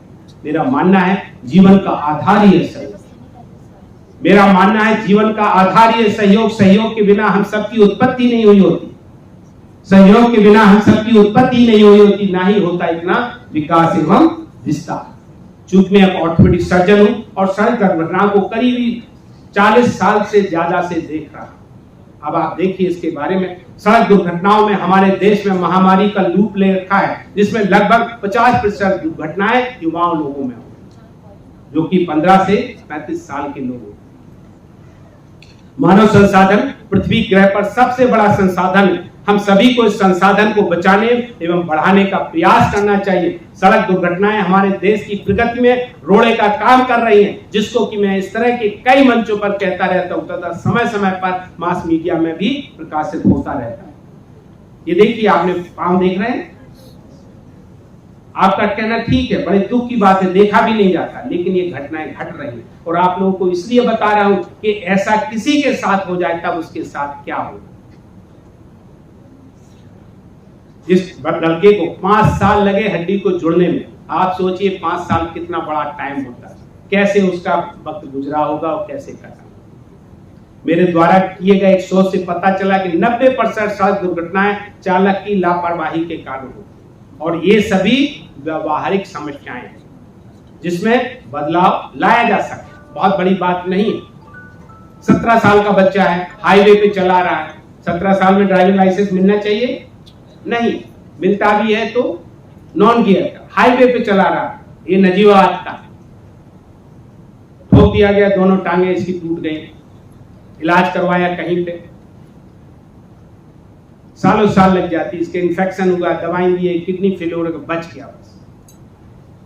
Speaker 4: मेरा मानना है जीवन का आधार ही है सहयोग। मेरा मानना है जीवन का आधार ही है सहयोग। सहयोग के बिना हम सबकी उत्पत्ति नहीं हुई होती, सहयोग के बिना हम सबकी उत्पत्ति नहीं हुई होती, ना ही होता इतना विकास एवं विस्तार। चूंकि मैं एक ऑर्थोपेडिक सर्जन हूं और सड़क दुर्घटनाओं को करीब 40 साल से ज्यादा से देख रहा हूं। अब आप देखिए इसके बारे में, सड़क दुर्घटनाओं में हमारे देश में महामारी का लूप ले रखा है, जिसमें लगभग 50% दुर्घटनाएं युवाओं लोगों में हो, जो कि 15 से 35 साल के लोग होते। मानव संसाधन पृथ्वी ग्रह पर सबसे बड़ा संसाधन है हम सभी को इस संसाधन को बचाने एवं बढ़ाने का प्रयास करना चाहिए। सड़क दुर्घटनाएं हमारे देश की प्रगति में रोड़े का काम कर रही हैं, जिसको कि मैं इस तरह के कई मंचों पर कहता रहता हूं तथा समय समय पर मास मीडिया में भी प्रकाशित होता रहता है। ये देखिए, आपने पांव देख रहे हैं, आपका कहना ठीक है, बड़े दुख की बात है, देखा भी नहीं जाता, लेकिन ये घटनाएं घट रही हैं और आप लोगों को इसलिए बता रहा हूं कि ऐसा किसी के साथ हो जाए तब उसके साथ क्या होगा। जिस लड़के को 5 साल लगे हड्डी को जुड़ने में, आप सोचिए 5 साल कितना बड़ा टाइम होता है, कैसे उसका वक्त गुजरा होगा और कैसे कटा। मेरे द्वारा किए गए एक शोध से पता चला कि 90% सड़क दुर्घटनाएं चालक की लापरवाही के कारण होती, और ये सभी व्यवहारिक समस्याएं हैं जिसमें बदलाव लाया जा सकता है। बहुत बड़ी बात नहीं। 17 साल का बच्चा है, हाईवे पे चला रहा है, 17 साल में ड्राइविंग लाइसेंस मिलना चाहिए? नहीं, मिलता भी है तो नॉन गियर का, हाईवे पे चला रहा है, ये नजीबाबाद का, ठोक दिया गया, दोनों टांगे इसकी टूट गई, इलाज करवाया कहीं पे, सालों साल लग जाती, इसके इन्फेक्शन हुआ, दवाई दी, किडनी फेलियर हो, बच गया बस।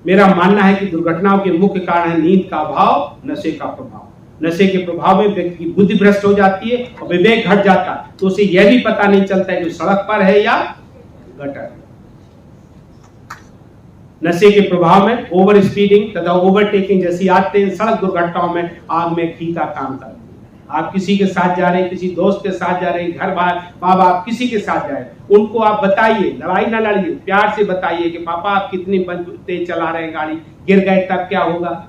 Speaker 4: मेरा मानना है कि दुर्घटनाओं के मुख्य कारण है नींद का अभाव, नशे का प्रभाव। नशे के प्रभाव में व्यक्ति की बुद्धि भ्रष्ट हो जाती है और विवेक घट जाता है, तो उसे यह भी पता नहीं चलता है कि सड़क पर है या गटर। नशे के प्रभाव में ओवर स्पीडिंग तथा ओवरटेकिंग जैसी आदतें सड़क दुर्घटनाओं में आग में घी का काम करती है। आप किसी के साथ जा रहे हैं, किसी दोस्त के साथ जा रहे हैं, घर बार माँ बाप किसी के साथ जा रहे हैं, उनको आप बताइए, लड़ाई ना लड़िए, प्यार से बताइए कि पापा आप कितनी तेज चला रहे हैं गाड़ी, गिर गए तब क्या होगा।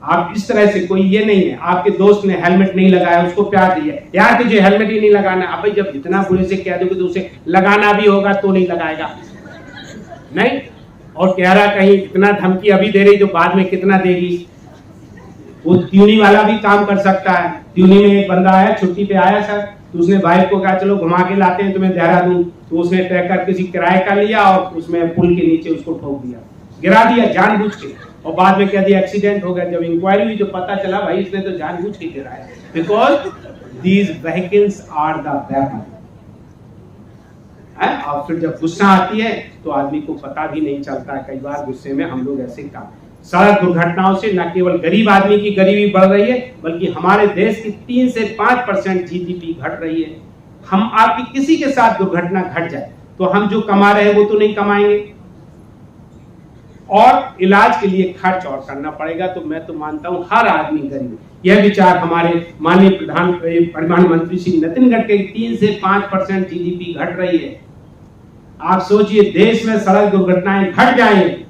Speaker 4: आप इस तरह से, कोई ये नहीं है आपके दोस्त ने हेलमेट नहीं लगाया, उसको प्यार दिया, यार तुझे हेलमेट ही नहीं लगाना, अब जब इतना बुरे से कह दोगे तो उसे लगाना भी होगा तो नहीं लगाएगा, नहीं। और कह रहा कहीं इतना धमकी अभी दे रही तो बाद में कितना देगी। वो ट्यूनी वाला भी काम कर सकता है। ट्यूनी में एक बंदा आया, छुट्टी पे आया सर, तो उसने भाई को कहा चलो घुमा के लाते हैं तुम्हें देहरादून, तो उसने ट्रैकर किसी किराए का लिया और उसमें पुल के नीचे उसको ठोक दिया, गिरा दिया जानबूझ के, और बाद में कह दिया एक्सीडेंट हो गया। जब इंक्वायरी हुई तो पता चला भाई इसने तो जानबूझ के गिराया, because these vehicles are the weapon. और फिर जब गुस्सा आती है तो आदमी को पता भी नहीं चलता है, कई बार गुस्से में हम लोग ऐसे काम। सड़क दुर्घटनाओं से न केवल गरीब आदमी की गरीबी बढ़ रही है, बल्कि हमारे देश की 3 से 5% जीडीपी घट रही है। हम आपकी किसी के साथ दुर्घटना घट जाए तो हम जो कमा रहे हैं वो तो नहीं कमाएंगे, और इलाज के लिए खर्च और करना पड़ेगा। तो मैं तो मानता हूं हर आदमी गरीब। यह विचार हमारे माननीय परिवहन मंत्री श्री नितिन गडकरी, 3 से 5% जीडीपी घट रही है। आप सोचिए देश में सड़क दुर्घटनाएं घट जाएं।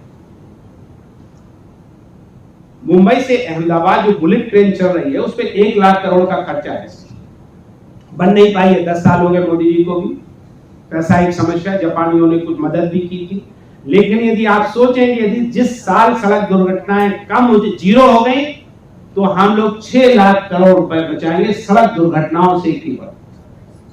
Speaker 4: मुंबई से अहमदाबाद जो बुलेट ट्रेन चल रही है उस पर 1 लाख करोड़ का खर्चा है, बन नहीं पाई है। 10 साल हो गए मोदी जी को भी, पैसा एक समस्या, जापानियों ने कुछ मदद भी की थी। लेकिन यदि आप सोचेंगे यदि जिस साल सड़क दुर्घटनाएं कम हो, 0 हो गई, तो हम लोग 6 लाख करोड़ रुपए बचाएंगे सड़क दुर्घटनाओं से केवल,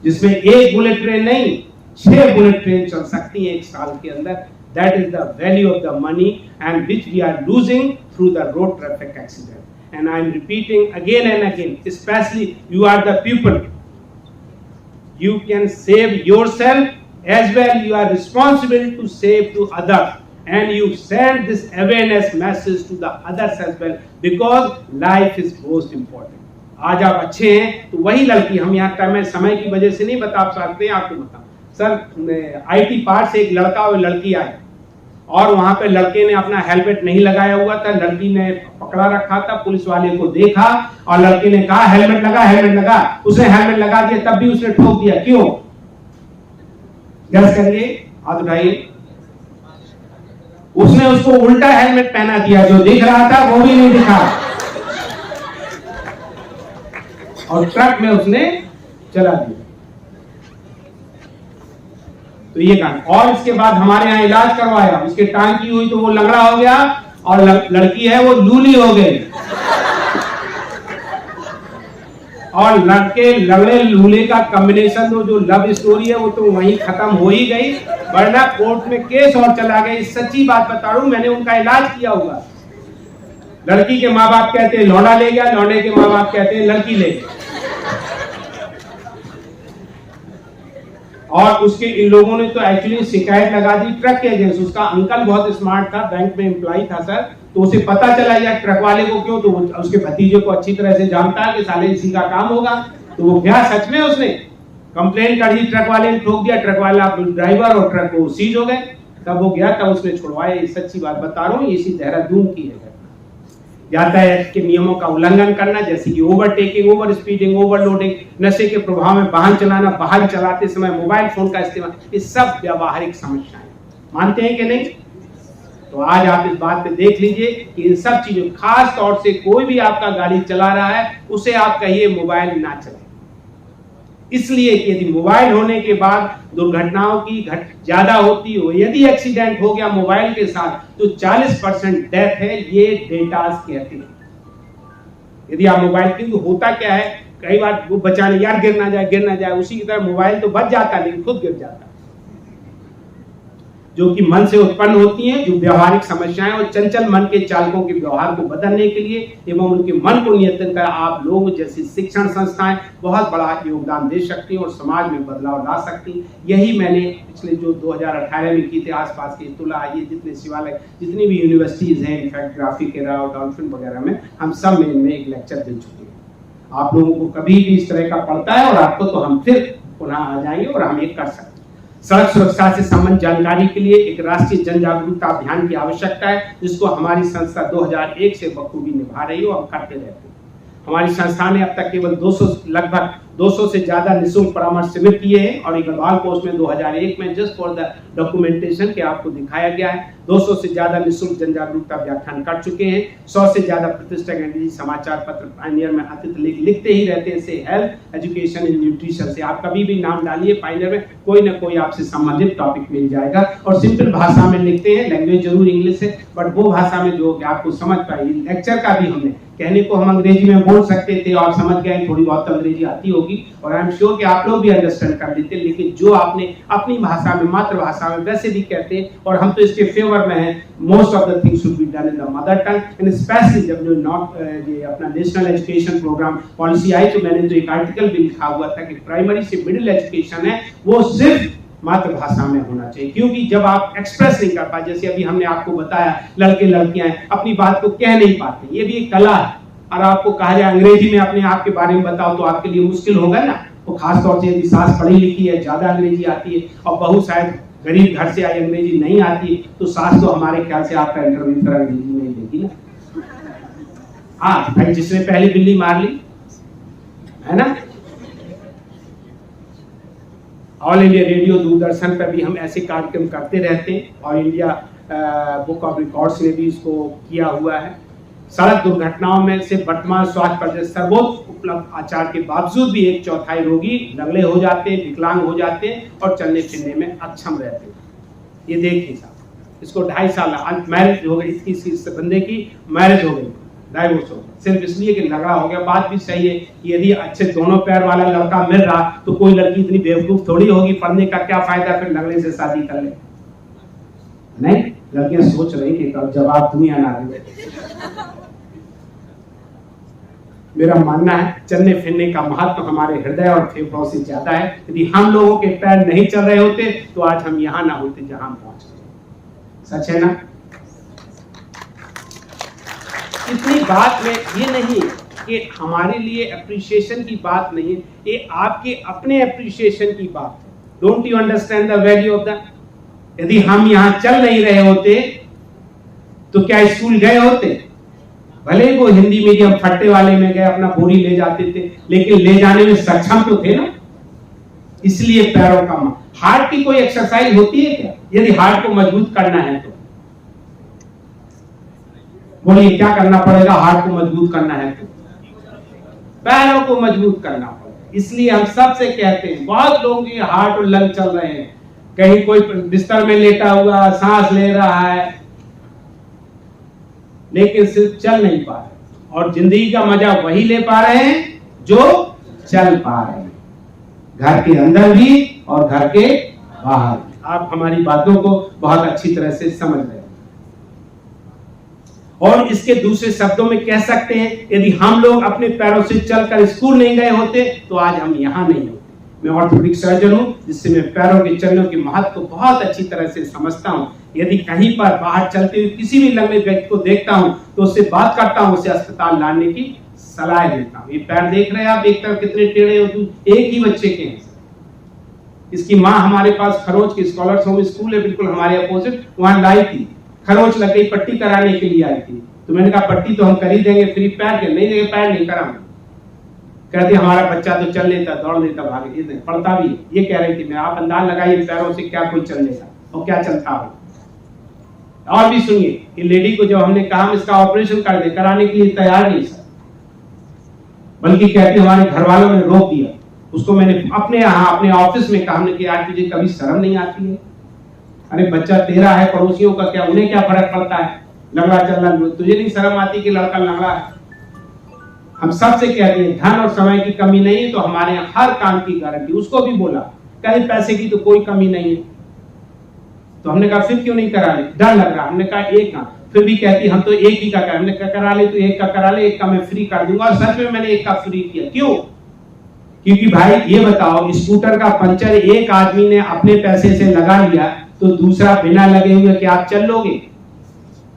Speaker 4: जिसमें एक बुलेट ट्रेन नहीं 6 बुलेट ट्रेन चल सकती है 1 साल के अंदर। That is the value of the money and which we are losing through the road traffic accident. And I am repeating again and again, especially you are the people. You can save yourself as well. You are responsible to save to others. And you send this awareness message to the others as well, because life is most important. आज आप अच्छे हैं तो वही लड़की, हम यहाँ मैं समय की वजह से नहीं बता सकते, आपको बताऊं सर, IT पार्ट से एक लड़का और लड़की आए और वहां पे लड़के ने अपना हेलमेट नहीं लगाया हुआ था, लड़की ने पकड़ा रखा था, पुलिस वाले को देखा और लड़के ने कहा हेलमेट लगा, हेलमेट लगा, उसने हेलमेट लगा दिया, तब भी उसने ठोक दिया। क्यों? गैस करिए, हाथ उठाइए। उसने उसको उल्टा हेलमेट पहना दिया, जो दिख रहा था वो भी नहीं दिखा, और ट्रक में उसने चला दिया। तो ये काम। और इसके बाद हमारे यहाँ इलाज करवाया, उसके टांग की हुई तो वो लंगड़ा हो गया, और लड़की है वो लूली हो गई। और लड़के लंगड़े लूले का कॉम्बिनेशन, तो जो लव स्टोरी है वो तो वहीं खत्म हो ही गई, वरना कोर्ट में केस और चला गया। सच्ची बात बता रहा हूं, मैंने उनका इलाज किया होगा। लड़की के माँ बाप कहते हैं लौंडा ले गया, लौंडे के माँ बाप कहते हैं लड़की ले गई। और उसके इन लोगों ने तो एक्चुअली शिकायत लगा दी ट्रक के अगेंस्ट। उसका अंकल बहुत स्मार्ट था, बैंक में एम्प्लॉय था सर, तो उसे पता चला यार ट्रक वाले को क्यों, तो उसके भतीजे को अच्छी तरह से जानता है कि साले इसी का काम होगा, तो वो गया सच में उसने कंप्लेंट कर दी, ट्रक वाले ने ठोक दिया, ट्रक वाला ड्राइवर और ट्रक को सीज हो गए। तब वो गया, तब उसने छुड़वाया। ये सच्ची बात बता रहा हूँ, इसी देहरादून की है। यातायात के नियमों का उल्लंघन करना, जैसे कि ओवरटेकिंग, ओवर स्पीडिंग, ओवरलोडिंग, नशे के प्रभाव में वाहन चलाना, वाहन चलाते समय मोबाइल फोन का इस्तेमाल, ये सब व्यावहारिक समस्याएं। मानते हैं कि नहीं? तो आज आप इस बात पे देख लीजिए कि इन सब चीजों, खास तौर से कोई भी आपका गाड़ी चला रहा है उसे आप कहिए मोबाइल ना चले, इसलिए कि यदि मोबाइल होने के बाद दुर्घटनाओं की ज्यादा होती हो, यदि एक्सीडेंट हो गया मोबाइल के साथ तो 40% डेथ है, ये डेटास कहते हैं। यदि आप मोबाइल, क्योंकि होता क्या है कई बार वो बचाने यार गिर ना जाए, उसी की तरह मोबाइल तो बच जाता है लेकिन खुद गिर जाता है, जो कि मन से उत्पन्न होती हैं, जो व्यवहारिक समस्याएं और चंचल मन के चालकों के व्यवहार को बदलने के लिए एवं उनके मन को नियंत्रण कर आप लोग जैसी शिक्षण संस्थाएं बहुत बड़ा योगदान दे सकती हैं और समाज में बदलाव ला सकती हैं। यही मैंने पिछले जो 2018 में की थे, आसपास के तुला, ये जितने शिवालय, जितनी भी यूनिवर्सिटीज हैं, इनफैक्ट ग्राफी के राव, डॉल्फिन वगैरह में, हम सब में इनमें एक लेक्चर दे चुके हैं। आप लोगों को कभी भी इस तरह का पड़ता है और आपको, तो हम फिर पुनः आ जाएंगे और हम ये कर सकते हैं। सड़क सुरक्षा से संबंधित जानकारी के लिए एक राष्ट्रीय जन जागरूकता अभियान की आवश्यकता है, जिसको हमारी संस्था 2001 से बखूबी निभा रही है और हम करते रहते हैं। हमारी संस्था ने अब तक केवल लगभग 200 से ज्यादा निःशुल्क परामर्श शिविर किए हैं और गढ़वाल पोस्ट में 2001 में जस्ट फॉर द डॉक्यूमेंटेशन के आपको दिखाया गया है। 200 से ज्यादा निःशुल्क जन जागरूकता व्याख्यान कर चुके हैं। 100 से ज्यादा प्रतिष्ठित अंग्रेजी समाचार पत्र पायनियर में अतिरिक्त लिखते ही रहते हैं, से हेल्थ, एजुकेशन एंड न्यूट्रिशन से। आप कभी भी नाम डालिए पायनियर में, कोई ना कोई आपसे संबंधित टॉपिक मिल जाएगा और सिंपल भाषा में लिखते हैं। लैंग्वेज जरूर इंग्लिश है, बट वो भाषा में जो आपको समझ पाए। लेक्चर का भी हमने, कहने को हम अंग्रेजी में बोल सकते थे और समझ गए, थोड़ी बहुत अंग्रेजी आती होगी और आई एम श्योर कि आप लोग भी अंडरस्टैंड कर लेते, लेकिन जो आपने अपनी भाषा में, मातृभाषा में वैसे भी कहते हैं, और हम तो इसके फेवर में हैं। Most of the things should be done in the mother tongue, and specially जब जो ये अपना नेशनल एजुकेशन प्रोग्राम पॉलिसी आई, तो मैंने तो एक आर्टिकल भी लिखा हुआ था कि प्राइमरी से मिडिल एजुकेशन है वो सिर्फ मातृभाषा में होना चाहिए, क्योंकि जब आप एक्सप्रेस नहीं कर पाए, जैसे अभी हमने आपको बताया, लड़के लड़कियां अपनी बात को कह नहीं पाते, ये भी एक कला है। और आपको कहा जाए अंग्रेजी में अपने आप के बारे में बताओ तो आपके लिए मुश्किल होगा ना। तो खास तौर से यदि सास पढ़ी लिखी है, ज्यादा अंग्रेजी आती है, और बहू शायद गरीब घर से आई, अंग्रेजी नहीं आती, तो सास तो हमारे ख्याल से आपका इंटरव्यू फिर अंग्रेजी में देगी ना। हाँ भाई, जिसने पहली बिल्ली मार ली है ना। ऑल इंडिया रेडियो, दूरदर्शन पर भी हम ऐसे कार्यक्रम करते रहते हैं और इंडिया बुक ऑफ रिकॉर्ड्स ने भी इसको किया हुआ है। सड़क दुर्घटनाओं में से वर्तमान स्वास्थ्य पर सर्वोच्च उपलब्ध आचार के बावजूद भी 1/4 रोगी नगले हो जाते हैं, विकलांग हो जाते हैं और चलने फिरने में अक्षम रहते हैं। ये देखिए साहब, इसको 2.5 साल मैरिज हो गई, इस बंदे की मैरिज हो गई, डाइवोर्स हो गया, सिर्फ इसलिए कि लंगड़ा हो गया। बात भी सही है, यदि अच्छे दोनों पैर वाला लड़का मिल रहा तो कोई लड़की इतनी बेवकूफ थोड़ी होगी, पढ़ने का क्या फायदा, फिर लंगड़े से शादी कर ले। नहीं, लड़कियां सोच रही कि कब जवाब दुनिया ना दे। मेरा मानना है चलने फिरने का महत्व हमारे हृदय और फेफड़ों से ज्यादा है। यदि हम लोगों के पैर नहीं चल रहे होते तो आज हम यहाँ ना होते जहां हम पहुंच गए। सच है ना। इतनी बात में ये नहीं कि हमारे लिए अप्रिसिएशन की बात नहीं, ये आपके अपने अप्रिसिएशन की बात है। Don't you understand the value of the. यदि हम यहाँ चल नहीं रहे होते तो क्या स्कूल गए होते? भले वो हिंदी मीडियम फट्टे वाले में गए, अपना बोरी ले जाते थे, लेकिन ले जाने में सक्षम तो थे ना, इसलिए पैरों का हार्ट की कोई एक्सरसाइज होती है क्या? यदि हार्ट को मजबूत करना है तो बोलिए क्या करना पड़ेगा? हार्ट को मजबूत करना है तो पैरों को मजबूत करना पड़ेगा। इसलिए हम सबसे कहते हैं, बहुत लोगों के हार्ट और लंग चल रहे हैं, कहीं कोई बिस्तर में लेटा हुआ सांस ले रहा है लेकिन सिर्फ चल नहीं पा रहे, और जिंदगी का मजा वही ले पा रहे हैं जो चल पा रहे हैं, घर के अंदर भी और घर के बाहर। आप हमारी बातों को बहुत अच्छी तरह से समझ रहे हैं। और इसके दूसरे शब्दों में कह सकते हैं, यदि हम लोग अपने पैरों से चलकर स्कूल नहीं गए होते तो आज हम यहां नहीं होते। मैं ऑर्थोपेडिक सर्जन हूँ, जिससे मैं पैरों के चलने के महत्व को बहुत अच्छी तरह से समझता हूँ। यदि कहीं पर बाहर चलते हुए किसी भी लंगड़े व्यक्ति को देखता हूँ तो उससे बात करता हूँ, उसे अस्पताल लाने की सलाह देता हूँ। ये पैर देख रहे हैं आप, एक तरफ कितने टेढ़े हो, एक ही बच्चे के हैं। इसकी माँ हमारे पास खरोच के स्कॉलर्स होम स्कूल है बिल्कुल हमारे अपोजिट, वहां लाई थी, खरोच लग गई, पट्टी कराने के लिए आई थी। तो मैंने कहा पट्टी तो हम कर ही देंगे, फ्री पैर के नहीं देंगे, पैर नहीं करा। कहती हमारा बच्चा तो चल लेता, दौड़ लेता, भागे, पढ़ता भी। ये कह रही थी मैं, आप अंदाज लगाइए पैरों से क्या कोई चल लेगा और क्या चलता हो। और भी सुनिए कि लेडी को जब हमने कहा हम इसका ऑपरेशन कर दे, कराने के लिए तैयार नहीं सर, बल्कि कहते हमारे घर वालों ने रोक दिया। उसको मैंने अपने यहाँ अपने ऑफिस में कहा, हमने कि यार तुझे कभी शर्म नहीं आती है? अरे बच्चा तेरा है, पड़ोसियों का क्या, उन्हें क्या फर्क पड़ता है, लंगड़ा चलना, तुझे नहीं शर्म आती कि लड़का लंगड़ा है? हम सबसे कहते हैं धन और समय की कमी नहीं है तो हमारे यहाँ हर काम की गारंटी। उसको भी बोला कहीं पैसे की तो कोई कमी नहीं है। तो हमने कहा फिर क्यों नहीं करा ले, डर लग रहा। हमने कहा एक ना, फिर भी कहती हम तो एक ही का करा। हमने कहा करा ले, तो एक का करा ले, एक का मैं फ्री कर दूंगा। और सच में मैंने एक का फ्री किया। क्यों? क्योंकि भाई ये बताओ, स्कूटर का पंचर एक आदमी ने अपने पैसे से लगा लिया तो दूसरा बिना लगे हुए क्या आप चल लोगे?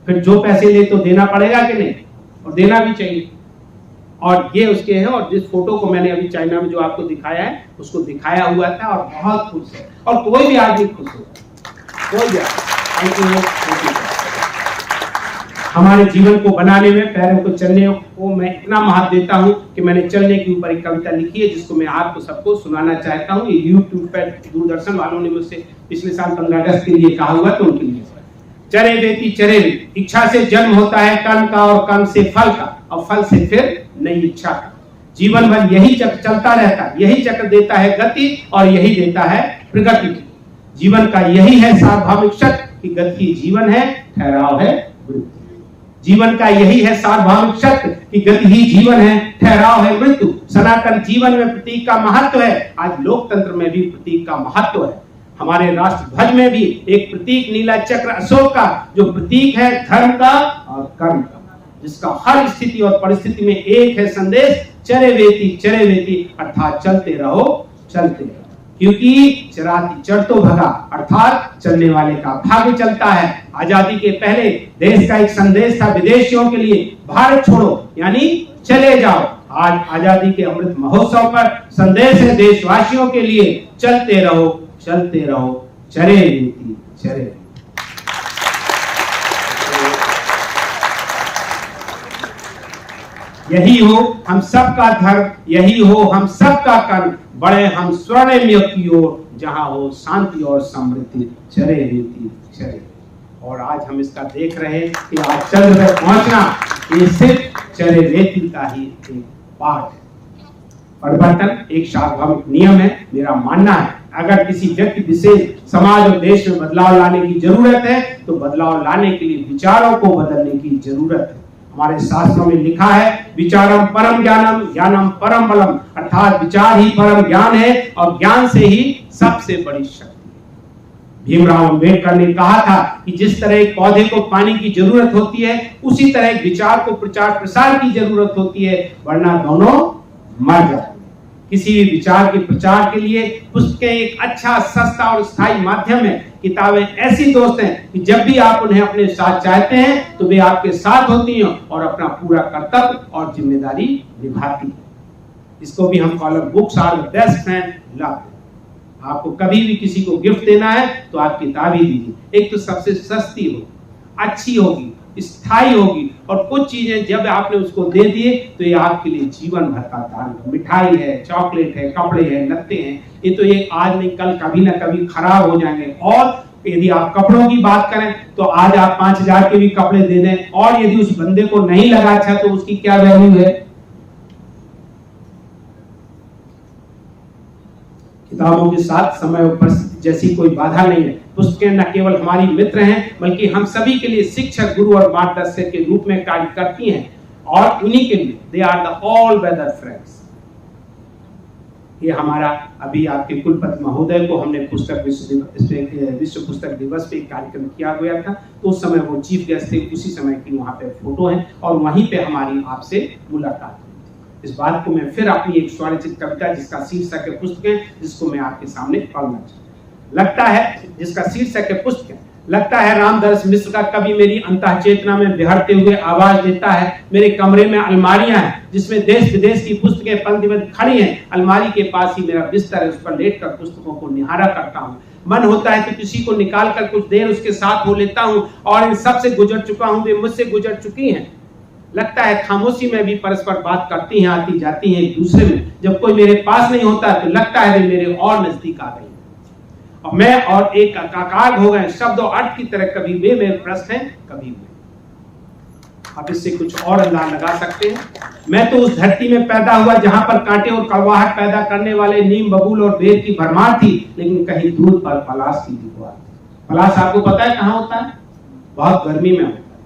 Speaker 4: फिर जो पैसे ले तो देना पड़ेगा कि नहीं, और देना भी चाहिए। और ये उसके हैं। और जिस फोटो को मैंने अभी चाइना में जो आपको दिखाया है उसको दिखाया हुआ था और बहुत खुश है। और कोई भी आदमी खुश हो, कोई भी हमारे जीवन को बनाने में, पैरों को चलने को मैं इतना महत्व देता हूं कि मैंने चलने के ऊपर एक कविता लिखी है जिसको मैं आपको सबको सुनाना चाहता हूं। ये यूट्यूब पर दूरदर्शन वालों ने मुझसे पिछले साल 15 अगस्त के लिए कहा हुआ, तो उनके लिए चरे वेती चरे वेती, इच्छा से जन्म होता है कर्म का और कर्म से फल का, और फल से फिर नई इच्छा का। जीवन भर यही चक्र चलता रहता है, यही चक्र देता है गति और यही देता है प्रगति। जीवन का यही है सार्वभौमिक सत्य कि गति जीवन है, ठहराव है मृत्यु। जीवन का यही है सार्वभौमिक सत्य कि गति ही जीवन है, ठहराव है मृत्यु। सनातन जीवन में प्रतीक का महत्व है, आज लोकतंत्र में भी प्रतीक का महत्व है। हमारे राष्ट्र ध्वज में भी एक प्रतीक नीला चक्र अशोक का, जो प्रतीक है धर्म का और कर्म का, जिसका हर स्थिति और परिस्थिति में एक है संदेश, चरे वेती अर्थात चलते रहो चलते रहो। क्योंकि चराती चढ़ तो भगा, अर्थात चलने वाले का भाग्य चलता है। आजादी के पहले देश का एक संदेश था विदेशियों के लिए, भारत छोड़ो यानी चले जाओ। आज आजादी के अमृत महोत्सव पर संदेश है देशवासियों के लिए, चलते रहो चरे वेती चरे। यही हो हम सबका धर्म, यही हो हम सबका कर्म, बड़े हम स्वर्णिम की ओर, जहां हो शांति और समृद्धि, चरे वेती चरे। और आज हम इसका देख रहे हैं कि आज चंद्र तक पहुंचना ये सिर्फ चरे वेती का ही एक पार्ट है। परिवर्तन एक सार्वभौमिक नियम है। मेरा मानना है अगर किसी व्यक्ति विशेष समाज और देश में बदलाव लाने की जरूरत है तो बदलाव लाने के लिए विचारों को बदलने की जरूरत है। हमारे शास्त्रों में लिखा है विचारम परम ज्ञानम, ज्ञानम परम बलम, अर्थात विचार ही परम ज्ञान है और ज्ञान से ही सबसे बड़ी शक्ति है। भीमराव अंबेडकर ने कहा था कि जिस तरह एक पौधे को पानी की जरूरत होती है उसी तरह एक विचार को प्रचार प्रसार की जरूरत होती है, वरना दोनों मर जाते हैं। किसी भी विचार के प्रचार के लिए पुस्तकें एक अच्छा, सस्ता और स्थायी माध्यम है। किताबें ऐसी दोस्त हैं कि जब भी आप उन्हें अपने साथ चाहते हैं तो वे आपके साथ होती हैं और अपना पूरा कर्तव्य और जिम्मेदारी निभाती हैं। इसको भी हम column books are the best friend love. आपको कभी भी किसी को गिफ्ट देना है तो आप किताब ही दीजिए। एक तो सबसे सस्ती होगी, अच्छी होगी, स्थायी होगी, और कुछ चीजें जब आपने उसको दे दिए तो ये आपके लिए जीवन भर का दान है। मिठाई है, चॉकलेट है, कपड़े हैं, लत्ते हैं, ये तो ये आज नहीं कल कभी ना कभी खराब हो जाएंगे। और यदि आप कपड़ों की बात करें तो आज आप 5,000 के भी कपड़े दे दें और यदि उस बंदे को नहीं लगा अच्छा तो उसकी क्या वैल्यू है। किताबों के साथ समय और परिस्थिति जैसी कोई बाधा नहीं है। पुस्तकें न केवल हमारी मित्र हैं बल्कि हम सभी के लिए शिक्षक, गुरु और मार्गदर्शक के रूप में कार्य करती हैं और उन्हीं के लिए they are the all weather friends. ये हमारा अभी आपके कुलपति महोदय को हमने पुस्तक विश्व पुस्तक दिवस पे कार्यक्रम किया गया था, तो उस समय वो चीफ गेस्ट थे, उसी समय की वहां पे फोटो है और वहीं पे हमारी आपसे मुलाकात हुई। इस बात को मैं फिर अपनी एक स्वरचित कविता जिसका शीर्षक है पुस्तकें, जिसको मैं आपके सामने पढ़ना चाहता लगता है, जिसका शीर्षक है पुस्तकें। लगता है रामदर्श मिश्र का कवि मेरी अंतः चेतना में बिहरते हुए आवाज देता है। मेरे कमरे में अलमारियां हैं जिसमें देश विदेश की पुस्तकें पंक्तिबद्ध खड़ी हैं। अलमारी के पास ही मेरा बिस्तर है, उस पर लेटकर पुस्तकों को निहारा करता हूँ। मन होता है तो किसी को निकाल कर कुछ देर उसके साथ हो लेता हूँ, और इन सब से गुजर चुका हूँ, वे मुझसे गुजर चुकी हैं। लगता है खामोशी में भी परस्पर बात करती हैं, आती जाती हैं एक दूसरे में। जब कोई मेरे पास नहीं होता तो लगता है वे मेरे और नजदीक आ गई और मैं और एक एकाकार हो गए। शब्द और अर्थ की तरह कभी वे मेरे प्रश्न हैं, कभी वे। आप इससे कुछ और अंदाज लगा सकते हैं। मैं तो उस धरती में पैदा हुआ जहां पर कांटे और कड़वाहट पैदा करने वाले नीम, बबूल और बेर की भरमार थी, लेकिन कहीं दूर पर पलाश की दीवार। पलाश आपको पता है कहाँ होता है? बहुत गर्मी में होता है,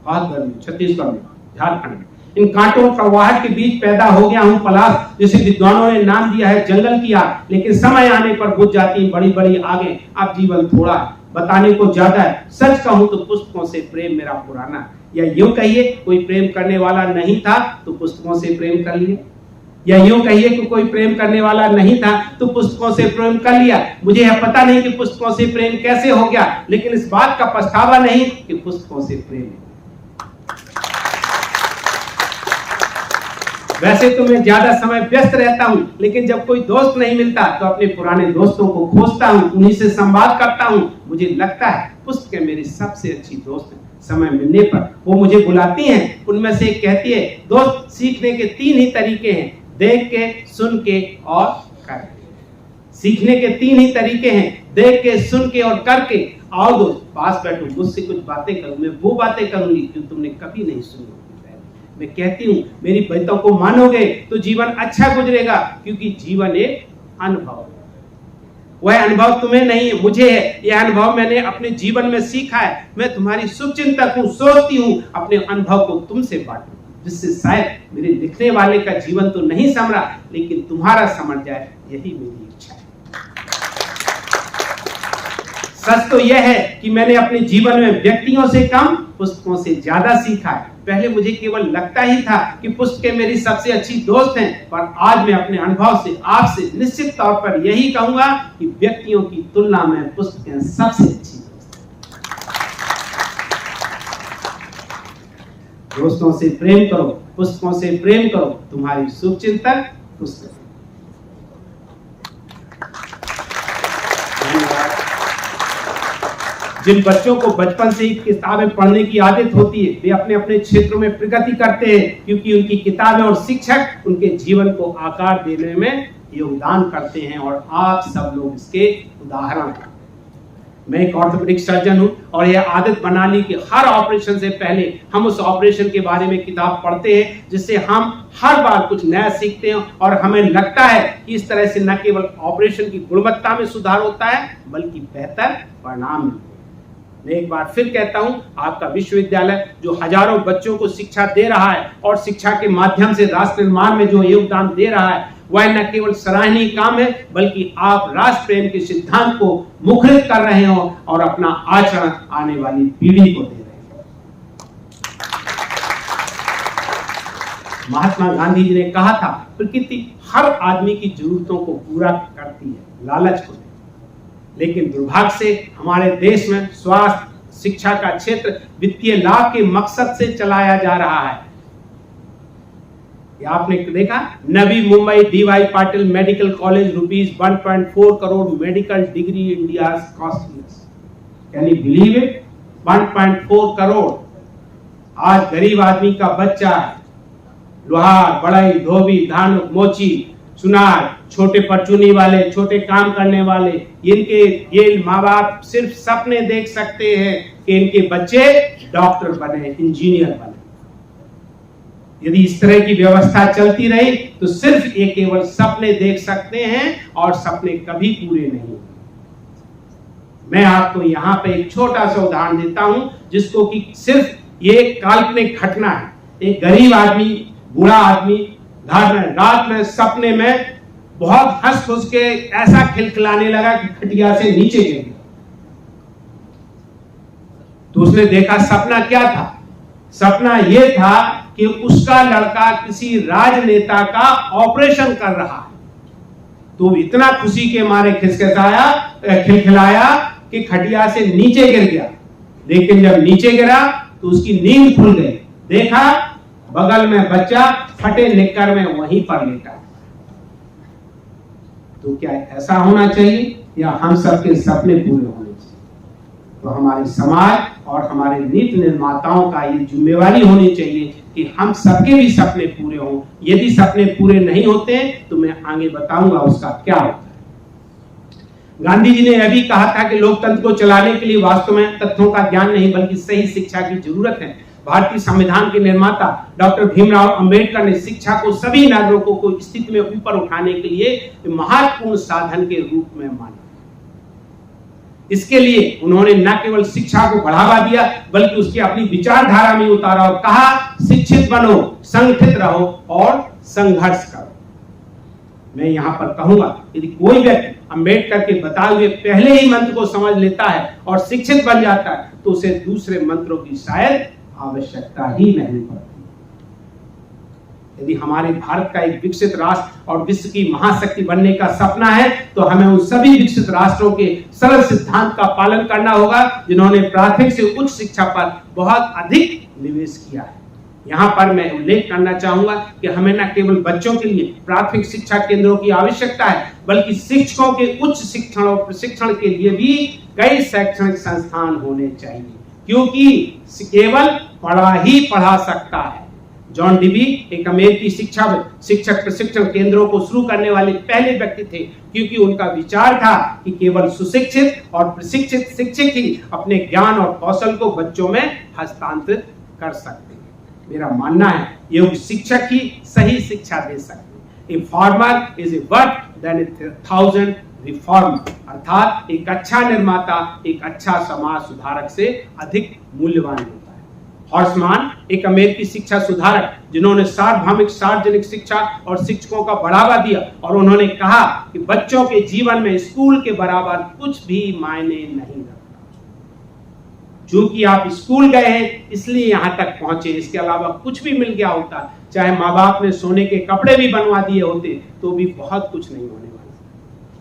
Speaker 4: बहुत गर्मी, छत्तीसगढ़ में, झारखंड में। इन कांटों और कड़वाहट के बीच पैदा हो गया हूँ पलाश, जिसे विद्वानों ने नाम दिया है जंगल की आग। लेकिन समय आने पर बुझ जाती बड़ी बड़ी आगे। अब जीवन थोड़ा है, बताने को ज्यादा है। सच कहूं तो पुस्तकों से प्रेम मेरा पुराना है। या यूं कहिए कोई प्रेम करने वाला नहीं था तो पुस्तकों से प्रेम कर लिया। या यूं कहिए कि कोई प्रेम करने वाला नहीं था तो पुस्तकों से प्रेम कर लिया। मुझे यह पता नहीं कि पुस्तकों से प्रेम कैसे हो गया, लेकिन इस बात का पछतावा नहीं कि पुस्तकों से प्रेम। वैसे तो मैं ज्यादा समय व्यस्त रहता हूँ, लेकिन जब कोई दोस्त नहीं मिलता तो अपने पुराने दोस्तों को खोजता हूँ, उन्हीं से संवाद करता हूँ। मुझे लगता है पुस्तकें मेरी सबसे अच्छी दोस्त हैं। समय मिलने पर वो मुझे बुलाती हैं। उनमें से एक कहती है, दोस्त सीखने के 3 ही तरीके हैं, देख के, सुन के और करके। सीखने के 3 ही तरीके हैं, देख के, सुन के और करके। आओ दोस्त पास बैठो, मुझसे कुछ बातें करो, मैं वो बातें करूंगी जो तुमने कभी नहीं सुनी। मैं कहती हूँ मेरी बातों को मानोगे तो जीवन अच्छा गुजरेगा, क्योंकि जीवन एक अनुभव है। वह अनुभव तुम्हें नहीं है, मुझे है। यह अनुभव मैंने अपने जीवन में सीखा है। मैं तुम्हारी शुभचिंतक हूँ, सोचती हूँ अपने अनुभव को तुमसे बांटूं, जिससे शायद मेरे लिखने वाले का जीवन तो नहीं संवरा, लेकिन तुम्हारा समझ जाए, यही मेरी इच्छा है। सच तो यह है कि मैंने अपने जीवन में व्यक्तियों से कम, पुस्तकों से ज्यादा सीखा है। पहले मुझे केवल लगता ही था कि पुस्तकें मेरी सबसे अच्छी दोस्त हैं, पर आज मैं अपने अनुभव से आपसे निश्चित तौर पर यही कहूंगा कि व्यक्तियों की तुलना में पुस्तकें सबसे अच्छी दोस्त हैं। दोस्तों से प्रेम करो, पुस्तकों से प्रेम करो। तुम्हारी शुभचिंतक पुस्तक। जिन बच्चों को बचपन से ही किताबें पढ़ने की आदत होती है, वे अपने अपने क्षेत्रों में प्रगति करते हैं, क्योंकि उनकी किताबें और शिक्षक उनके जीवन को आकार देने में योगदान करते हैं, और आप सब लोग इसके उदाहरण हैं। मैं एक ऑर्थोपेडिक सर्जन हूं, और यह आदत बना ली कि हर ऑपरेशन से पहले हम उस ऑपरेशन के बारे में किताब पढ़ते हैं, जिससे हम हर बार कुछ नया सीखते हैं, और हमें लगता है कि इस तरह से न केवल ऑपरेशन की गुणवत्ता में सुधार होता है, बल्कि बेहतर परिणाम मिलते हैं। मैं एक बार फिर कहता हूं, आपका विश्वविद्यालय जो हजारों बच्चों को शिक्षा दे रहा है और शिक्षा के माध्यम से राष्ट्र निर्माण में जो योगदान दे रहा है, वह न केवल सराहनीय काम है, बल्कि आप राष्ट्र प्रेम के सिद्धांत को मुखरित कर रहे हो और अपना आचरण आने वाली पीढ़ी को दे रहे हो। महात्मा गांधी जी ने कहा था, प्रकृति हर आदमी की जरूरतों को पूरा करती है, लालच को। लेकिन दुर्भाग्य से हमारे देश में स्वास्थ्य शिक्षा का क्षेत्र वित्तीय लाभ के मकसद से चलाया जा रहा है। आपने देखा, Navi Mumbai DY Patil medical college ₹1.4 crore medical degree India costless. Can you believe it? 1.4 crore. आज गरीब आदमी का बच्चा लोहार, बढ़ई, धोबी, धानुक, मोची, सुनार, छोटे परचूनी वाले, छोटे काम करने वाले, ये माँ बाप सिर्फ सपने देख सकते हैं कि इनके बच्चे डॉक्टर बने, इंजीनियर बने। यदि इस तरह की व्यवस्था चलती रही तो सिर्फ ये केवल सपने देख सकते हैं और सपने कभी पूरे नहीं होंगे। मैं आपको यहाँ पे एक छोटा सा उदाहरण देता हूं, जिसको कि सिर्फ ये काल्पनिक घटना है। एक गरीब आदमी, बूढ़ा आदमी घर में रात में सपने में बहुत हंस खुश के ऐसा खिलखिलाने लगा कि खटिया से नीचे गिर गया। तो उसने देखा सपना क्या था। सपना यह था कि उसका लड़का किसी राजनेता का ऑपरेशन कर रहा है, तो इतना खुशी के मारे खिलखिलाया कि खटिया से नीचे गिर गया। लेकिन जब नीचे गिरा तो उसकी नींद खुल गई, देखा बगल में बच्चा फटे निक्कर में वहीं पर लेटा। तो क्या ऐसा होना चाहिए या हम सबके सपने पूरे होने चाहिए? तो हमारे समाज और हमारे नीति निर्माताओं का ये जिम्मेवारी होनी चाहिए कि हम सबके भी सपने पूरे हों। यदि सपने पूरे नहीं होते तो मैं आगे बताऊंगा उसका क्या होता है। गांधी जी ने यह भी कहा था कि लोकतंत्र को चलाने के लिए वास्तव में तथ्यों का ज्ञान नहीं बल्कि सही शिक्षा की जरूरत है। भारतीय संविधान के निर्माता डॉक्टर भीमराव अंबेडकर ने शिक्षा को सभी नागरिकों को स्थिति में ऊपर उठाने के लिए महत्वपूर्ण साधन के रूप में माना। इसके लिए उन्होंने न केवल शिक्षा को बढ़ावा दिया बल्कि उसकी अपनी विचारधारा में उतारा और कहा, शिक्षित बनो, संगठित रहो और संघर्ष करो। मैं यहां पर कहूंगा, यदि कोई व्यक्ति अंबेडकर के बताए हुए पहले ही मंत्र को समझ लेता है और शिक्षित बन जाता है तो उसे दूसरे मंत्रों की शायद आवश्यकता ही नहीं पड़ती। यदि हमारे भारत का एक विकसित राष्ट्र और विश्व की महाशक्ति बनने का सपना है तो हमें उन सभी विकसित राष्ट्रों के सरल सिद्धांत का पालन करना होगा जिन्होंने प्राथमिक से उच्च शिक्षा पर बहुत अधिक निवेश किया है। यहाँ पर मैं उल्लेख करना चाहूंगा कि हमें न केवल बच्चों के लिए प्राथमिक शिक्षा केंद्रों की आवश्यकता है बल्कि शिक्षकों के उच्च शिक्षण और प्रशिक्षण के लिए भी कई शैक्षणिक संस्थान होने चाहिए, क्योंकि केवल पढ़ा ही पढ़ा सकता है। जॉन डिबी एक अमेरिकी शिक्षक प्रशिक्षण केंद्रों को शुरू करने वाले पहले व्यक्ति थे, क्योंकि उनका विचार था कि केवल सुशिक्षित और प्रशिक्षित शिक्षक ही अपने ज्ञान और कौशल को बच्चों में हस्तांतरित कर सकते हैं। मेरा मानना है योग्य शिक्षक ही सही शिक्षा दे सकते हैं। A farmer is a worth than 1000 reformer, अर्थात एक अच्छा निर्माता एक अच्छा समाज सुधारक से अधिक मूल्यवान होता है। हॉर्समान एक अमेरिकी शिक्षा सुधारक जिन्होंने सार्वजनिक शिक्षा और शिक्षकों का बढ़ावा दिया और उन्होंने कहा कि बच्चों के जीवन में स्कूल के बराबर कुछ भी मायने नहीं रखता। चूंकि आप स्कूल गए हैं इसलिए यहां तक पहुंचे, इसके अलावा कुछ भी मिल गया होता, चाहे माँ बाप ने सोने के कपड़े भी बनवा दिए होते तो भी बहुत कुछ नहीं होने वाला।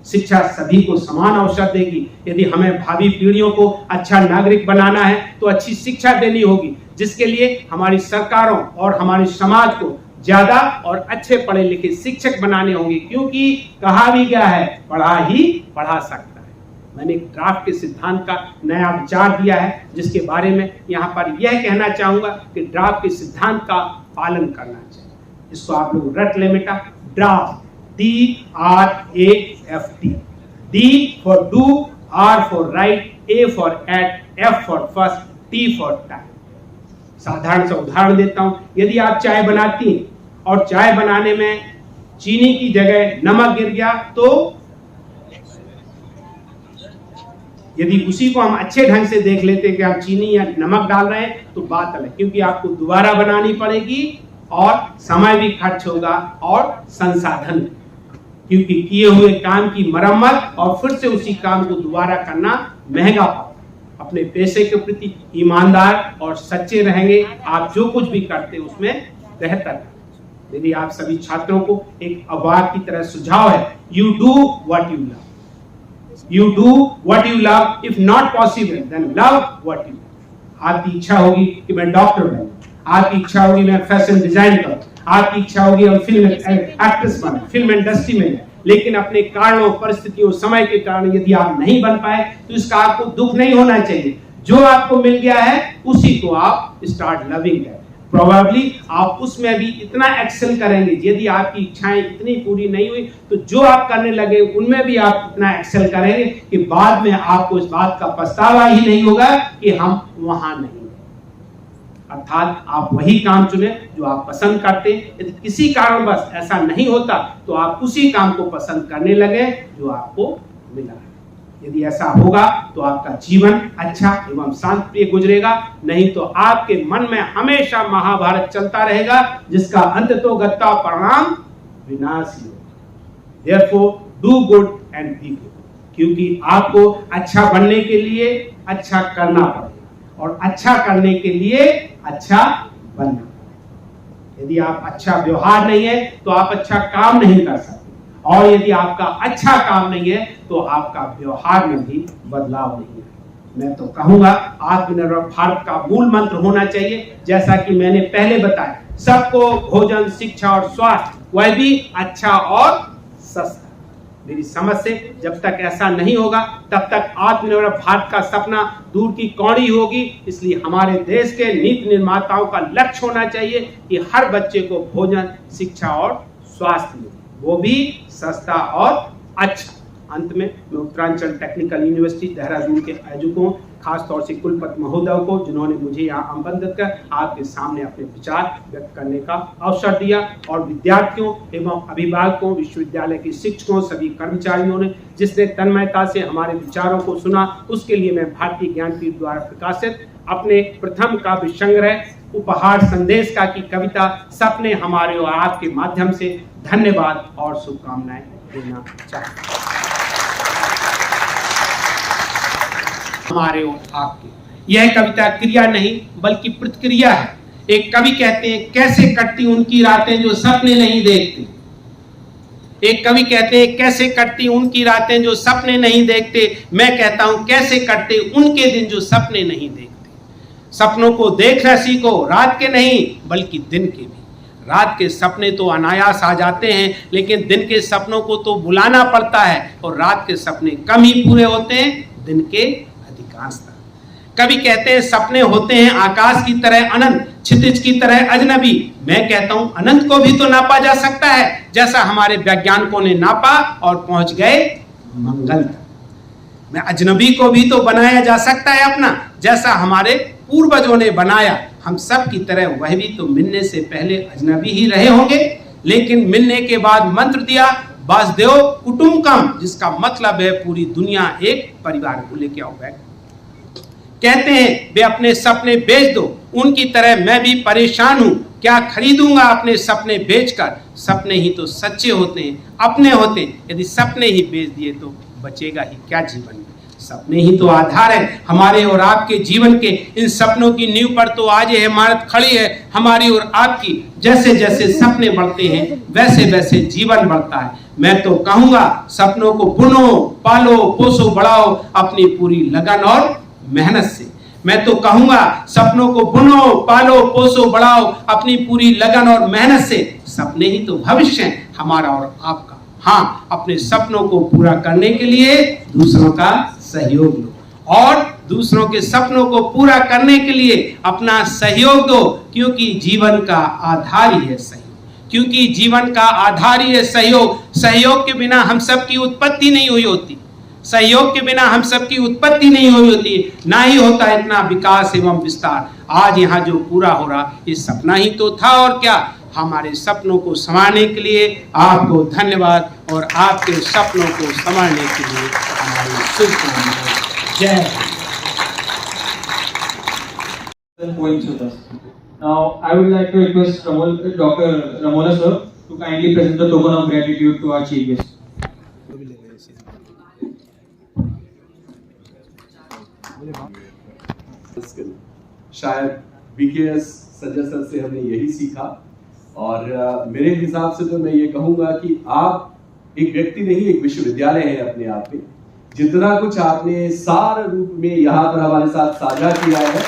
Speaker 4: शिक्षा सभी को समान अवसर देगी। यदि हमें भावी पीढ़ियों को अच्छा नागरिक बनाना है तो अच्छी शिक्षा देनी होगी, जिसके लिए हमारी सरकारों और हमारे समाज को ज्यादा और अच्छे पढ़े लिखे शिक्षक बनाने होंगे, क्योंकि कहा भी गया है पढ़ा ही पढ़ा सकता है। मैंने एक ड्राफ्ट के सिद्धांत का नया विचार दिया है जिसके बारे में यहाँ पर यह कहना चाहूंगा कि ड्राफ्ट के सिद्धांत का पालन करना चाहिए। इसको आप लोग रट ले बेटा, draft DRAFT, D for do, R for write, A for add, F for first, T for time। साधारण सा उदाहरण देता हूं, यदि आप चाय बनाती हैं और चाय बनाने में चीनी की जगह नमक गिर गया तो यदि उसी को हम अच्छे ढंग से देख लेते हैं कि हम चीनी या नमक डाल रहे हैं तो बात अलग, क्योंकि आपको दोबारा बनानी पड़ेगी और समय भी खर्च होगा और संसाधन, क्योंकि किए हुए काम की मरम्मत और फिर से उसी काम को दोबारा करना महंगा पड़ता। अपने पैसे के प्रति ईमानदार और सच्चे रहेंगे, आप जो कुछ भी करते हैं उसमें बेहतर। यदि आप सभी छात्रों को एक अवार्ड की तरह सुझाव है, you do what you love. You do what you love. If not possible, then love what you love. आपकी इच्छा होगी कि मैं डॉक्टर बनूं, आपकी इच्छा होगी मैं फैशन डिजाइन करूं, आपकी इच्छा होगी हम फिल्म एक्ट्रेस बने, फिल्म इंडस्ट्री में, लेकिन अपने कारणों, परिस्थितियों, समय के कारण यदि आप नहीं बन पाए तो इसका आपको दुख नहीं होना चाहिए। जो आपको मिल गया है उसी को आप स्टार्ट लविंग है। प्रोबेबली आप उसमें भी इतना एक्सेल करेंगे, यदि आपकी इच्छाएं इतनी पूरी नहीं हुई तो जो आप करने लगे उनमें भी आप इतना एक्सेल करेंगे कि बाद में आपको इस बात का पछतावा ही नहीं होगा कि हम वहां नहीं। अर्थात आप वही काम चुने जो आप पसंद करते। यदि किसी कारणवश ऐसा नहीं होता तो आप उसी काम को पसंद करने लगे जो आपको मिला। यदि ऐसा होगा तो आपका जीवन अच्छा एवं शांतिप्रिय गुजरेगा, नहीं तो आपके मन में हमेशा महाभारत चलता रहेगा जिसका अंततोगत्ता परिणाम विनाशी होगा। Therefore, do good and be good, क्योंकि आपको अच्छा बनने के लिए अच्छा करना पड़ेगा और अच्छा करने के लिए अच्छा बनना पड़ेगा। यदि आप अच्छा व्यवहार नहीं है तो आप अच्छा काम नहीं कर सकते, और यदि आपका अच्छा काम नहीं है तो आपका व्यवहार में भी बदलाव नहीं है। मैं तो कहूंगा आत्मनिर्भर भारत का मूल मंत्र होना चाहिए, जैसा कि मैंने पहले बताया, सबको भोजन, शिक्षा और स्वास्थ्य, वह भी अच्छा और सस्ता। मेरी समझ से जब तक ऐसा नहीं होगा तब तक आत्मनिर्भर भारत का सपना दूर की कौड़ी होगी। इसलिए हमारे देश के नीति निर्माताओं का लक्ष्य होना चाहिए कि हर बच्चे को भोजन, शिक्षा और स्वास्थ्य मिले, वो भी सस्ता और अच्छा। अंत में मैं उत्तरांचल टेक्निकल यूनिवर्सिटी देहरादून के आयोजकों, खासतौर से कुलपति महोदय को, जिन्होंने मुझे यहाँ आमंत्रित कर आपके सामने अपने विचार व्यक्त करने का अवसर दिया, और विद्यार्थियों एवं अभिभावकों, विश्वविद्यालय के शिक्षकों, सभी कर्मचारियों ने जिसने तन्मयता से हमारे विचारों को सुना, उसके लिए मैं भारतीय ज्ञानपीठ द्वारा प्रकाशित अपने प्रथम काव्य संग्रह उपहार संदेश का की कविता सपने हमारे और आपके माध्यम से धन्यवाद और शुभकामनाएं देना चाहता हूं। हमारे और आपके, यह कविता क्रिया नहीं बल्कि प्रतिक्रिया है। एक कवि कहते हैं, कैसे कटती उनकी रातें जो सपने नहीं देखते। एक कवि कहते हैं, कैसे कटती उनकी रातें जो सपने नहीं देखते। मैं कहता हूं, कैसे कटते उनके दिन जो सपने नहीं देखते। सपनों को देखना सीखो, रात के नहीं बल्कि दिन के भी। रात के सपने तो अनायास आ जाते हैं, लेकिन दिन के सपनों को तो बुलाना पड़ता है, और रात के सपने कम ही पूरे होते हैं, दिन के अधिकांशतः। कवि कहते हैं, सपने होते हैं आकाश की तरह अनंत, क्षितिज की तरह अजनबी। मैं कहता हूं, अनंत को भी तो नापा जा सकता है, जैसा हमारे वैज्ञानिकों ने नापा और पहुंच गए मंगल तक। मैं अजनबी को भी तो बनाया जा सकता है अपना, जैसा हमारे पूर्वजों ने बनाया। हम सब की तरह वह भी तो मिलने से पहले अजनबी ही रहे होंगे, लेकिन मिलने के बाद मंत्र दिया, वासुदेव कुटुंबकम, जिसका मतलब है पूरी दुनिया एक परिवार को लेके आओ। बैठ कहते हैं, वे अपने सपने बेच दो, उनकी तरह मैं भी परेशान हूं, क्या खरीदूंगा अपने सपने बेचकर। सपने ही तो सच्चे होते हैं, अपने होते हैं। यदि सपने ही बेच दिए तो बचेगा ही क्या जीवन में। सपने ही तो आधार है हमारे और आपके जीवन के। इन सपनों की नींव पर तो आज यह इमारत खड़ी है हमारी और आपकी। जैसे जैसे सपने बढ़ते हैं वैसे वैसे जीवन बढ़ता है। मैं तो कहूंगा, सपनों को बुनो, पालो, पोसो, बढ़ाओ अपनी पूरी लगन और मेहनत से। मैं तो कहूंगा, सपनों को बुनो, पालो, पोसो, बढ़ाओ अपनी पूरी लगन और मेहनत से। सपने ही तो भविष्य है हमारा और आपका। हाँ, अपने सपनों को पूरा करने के लिए दूसरों का सहयोग लो, और दूसरों के सपनों को पूरा करने के लिए अपना सहयोग दो, क्योंकि जीवन का आधार ही है सहयोग। क्योंकि जीवन का आधार ही है सहयोग। सहयोग के बिना हम सब की उत्पत्ति नहीं हुई होती। सहयोग के बिना हम सब की उत्पत्ति नहीं हुई होती, ना ही होता इतना विकास एवं विस्तार। आज यहाँ जो पूरा हो रहा, ये सपना ही तो था, और क्या। हमारे सपनों को संभालने के लिए आपको धन्यवाद, और आपके सपनों को संभालने के लिए हमारी शुभकामनाएं। जय
Speaker 2: Poems with us. Now, I would like to request Dr. Ramola sir to kindly present the token of gratitude to our chief guest.
Speaker 6: शायद बीकेएस संजय सर से हमने यही सीखा, और मेरे हिसाब से तो मैं ये कहूंगा कि आप एक व्यक्ति नहीं, एक विश्वविद्यालय है अपने आप में। जितना कुछ आपने सार रूप में यहाँ पर हमारे साथ साझा किया है,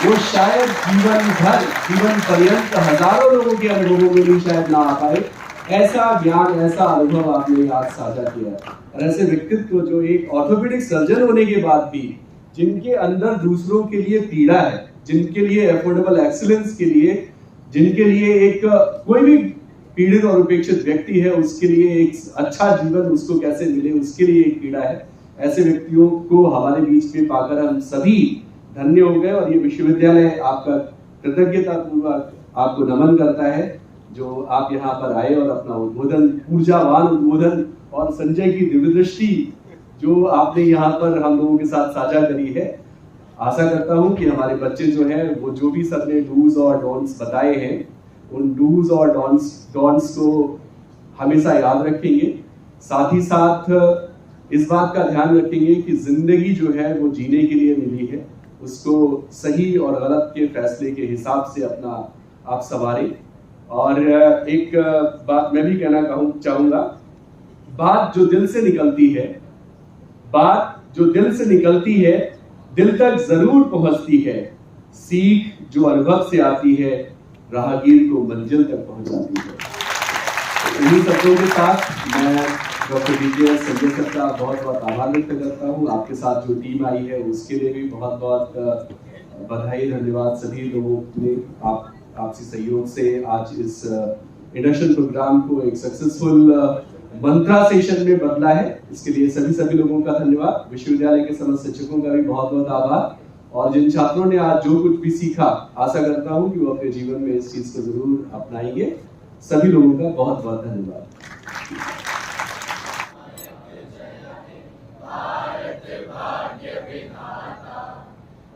Speaker 6: वो शायद जीवन भर, जीवन पर्यंत हजारों लोगों के अनुभवों में भी शायद ना आ पाए। ऐसा ज्ञान, ऐसा अनुभव आपने आज साझा किया है, और ऐसे व्यक्तित्व जो एक ऑर्थोपेडिक सर्जन होने के बाद भी जिनके अंदर दूसरों के लिए पीड़ा है, जिनके लिए एफोर्डेबल एक्सीलेंस के लिए, जिनके लिए एक कोई भी पीड़ित और उपेक्षित व्यक्ति है उसके लिए एक अच्छा जीवन उसको कैसे मिले, उसके लिए एक पीड़ा है। ऐसे व्यक्तियों को हमारे बीच में पाकर हम सभी धन्य हो गए, और ये विश्वविद्यालय आपका कृतज्ञता पूर्वक आपको नमन करता है, जो आप यहाँ पर आए और अपना उद्बोधन, ऊर्जावान उद्बोधन, और संजय की दिव्य दृष्टि जो आपने यहाँ पर हम लोगों के साथ साझा करी है। आशा करता हूँ कि हमारे बच्चे जो हैं वो जो भी सर ने डूज और डोंट्स बताए हैं, उन डूज और डोंट्स को हमेशा याद रखेंगे। साथ ही साथ इस बात का ध्यान रखेंगे कि जिंदगी जो है वो जीने के लिए मिली है, उसको सही और गलत के फैसले के हिसाब से अपना आप संवारें, और एक बात मैं भी कहना चाहूंगा, बात जो दिल से निकलती है, बात जो दिल से निकलती है दिल तक जरूर पहुंचती है। सीख जो अनुभव से आती है राहगीर को मंजिल तक पहुंचाती है। इन्हीं शब्दों के साथ मैं डॉक्टर बीके संजय सर का बहुत बहुत आभार व्यक्त करता हूँ। आपके साथ जो टीम आई है उसके लिए भी बहुत बहुत बधाई, धन्यवाद। सभी लोगों ने आपसी सहयोग से आज इस इंडक्शन प्रोग्राम को एक सक्सेसफुल मंत्रा सेशन में बदला है, इसके लिए सभी लोगों का धन्यवाद। विश्वविद्यालय के समस्त शिक्षकों का भी बहुत बहुत आभार, और जिन छात्रों ने आज जो कुछ भी सीखा, आशा करता हूं कि वो अपने जीवन में इस चीज को जरूर अपनाएंगे। सभी लोगों का बहुत बहुत धन्यवाद।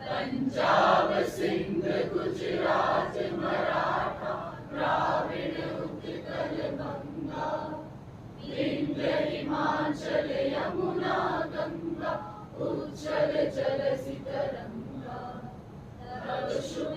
Speaker 7: पंजाब सिंध गुजरात मराठा द्राविड़ उत्कल बंगा, विंध्य हिमाचल यमुना गंगा, उज्जल जलधि तरंगा, तव शुभ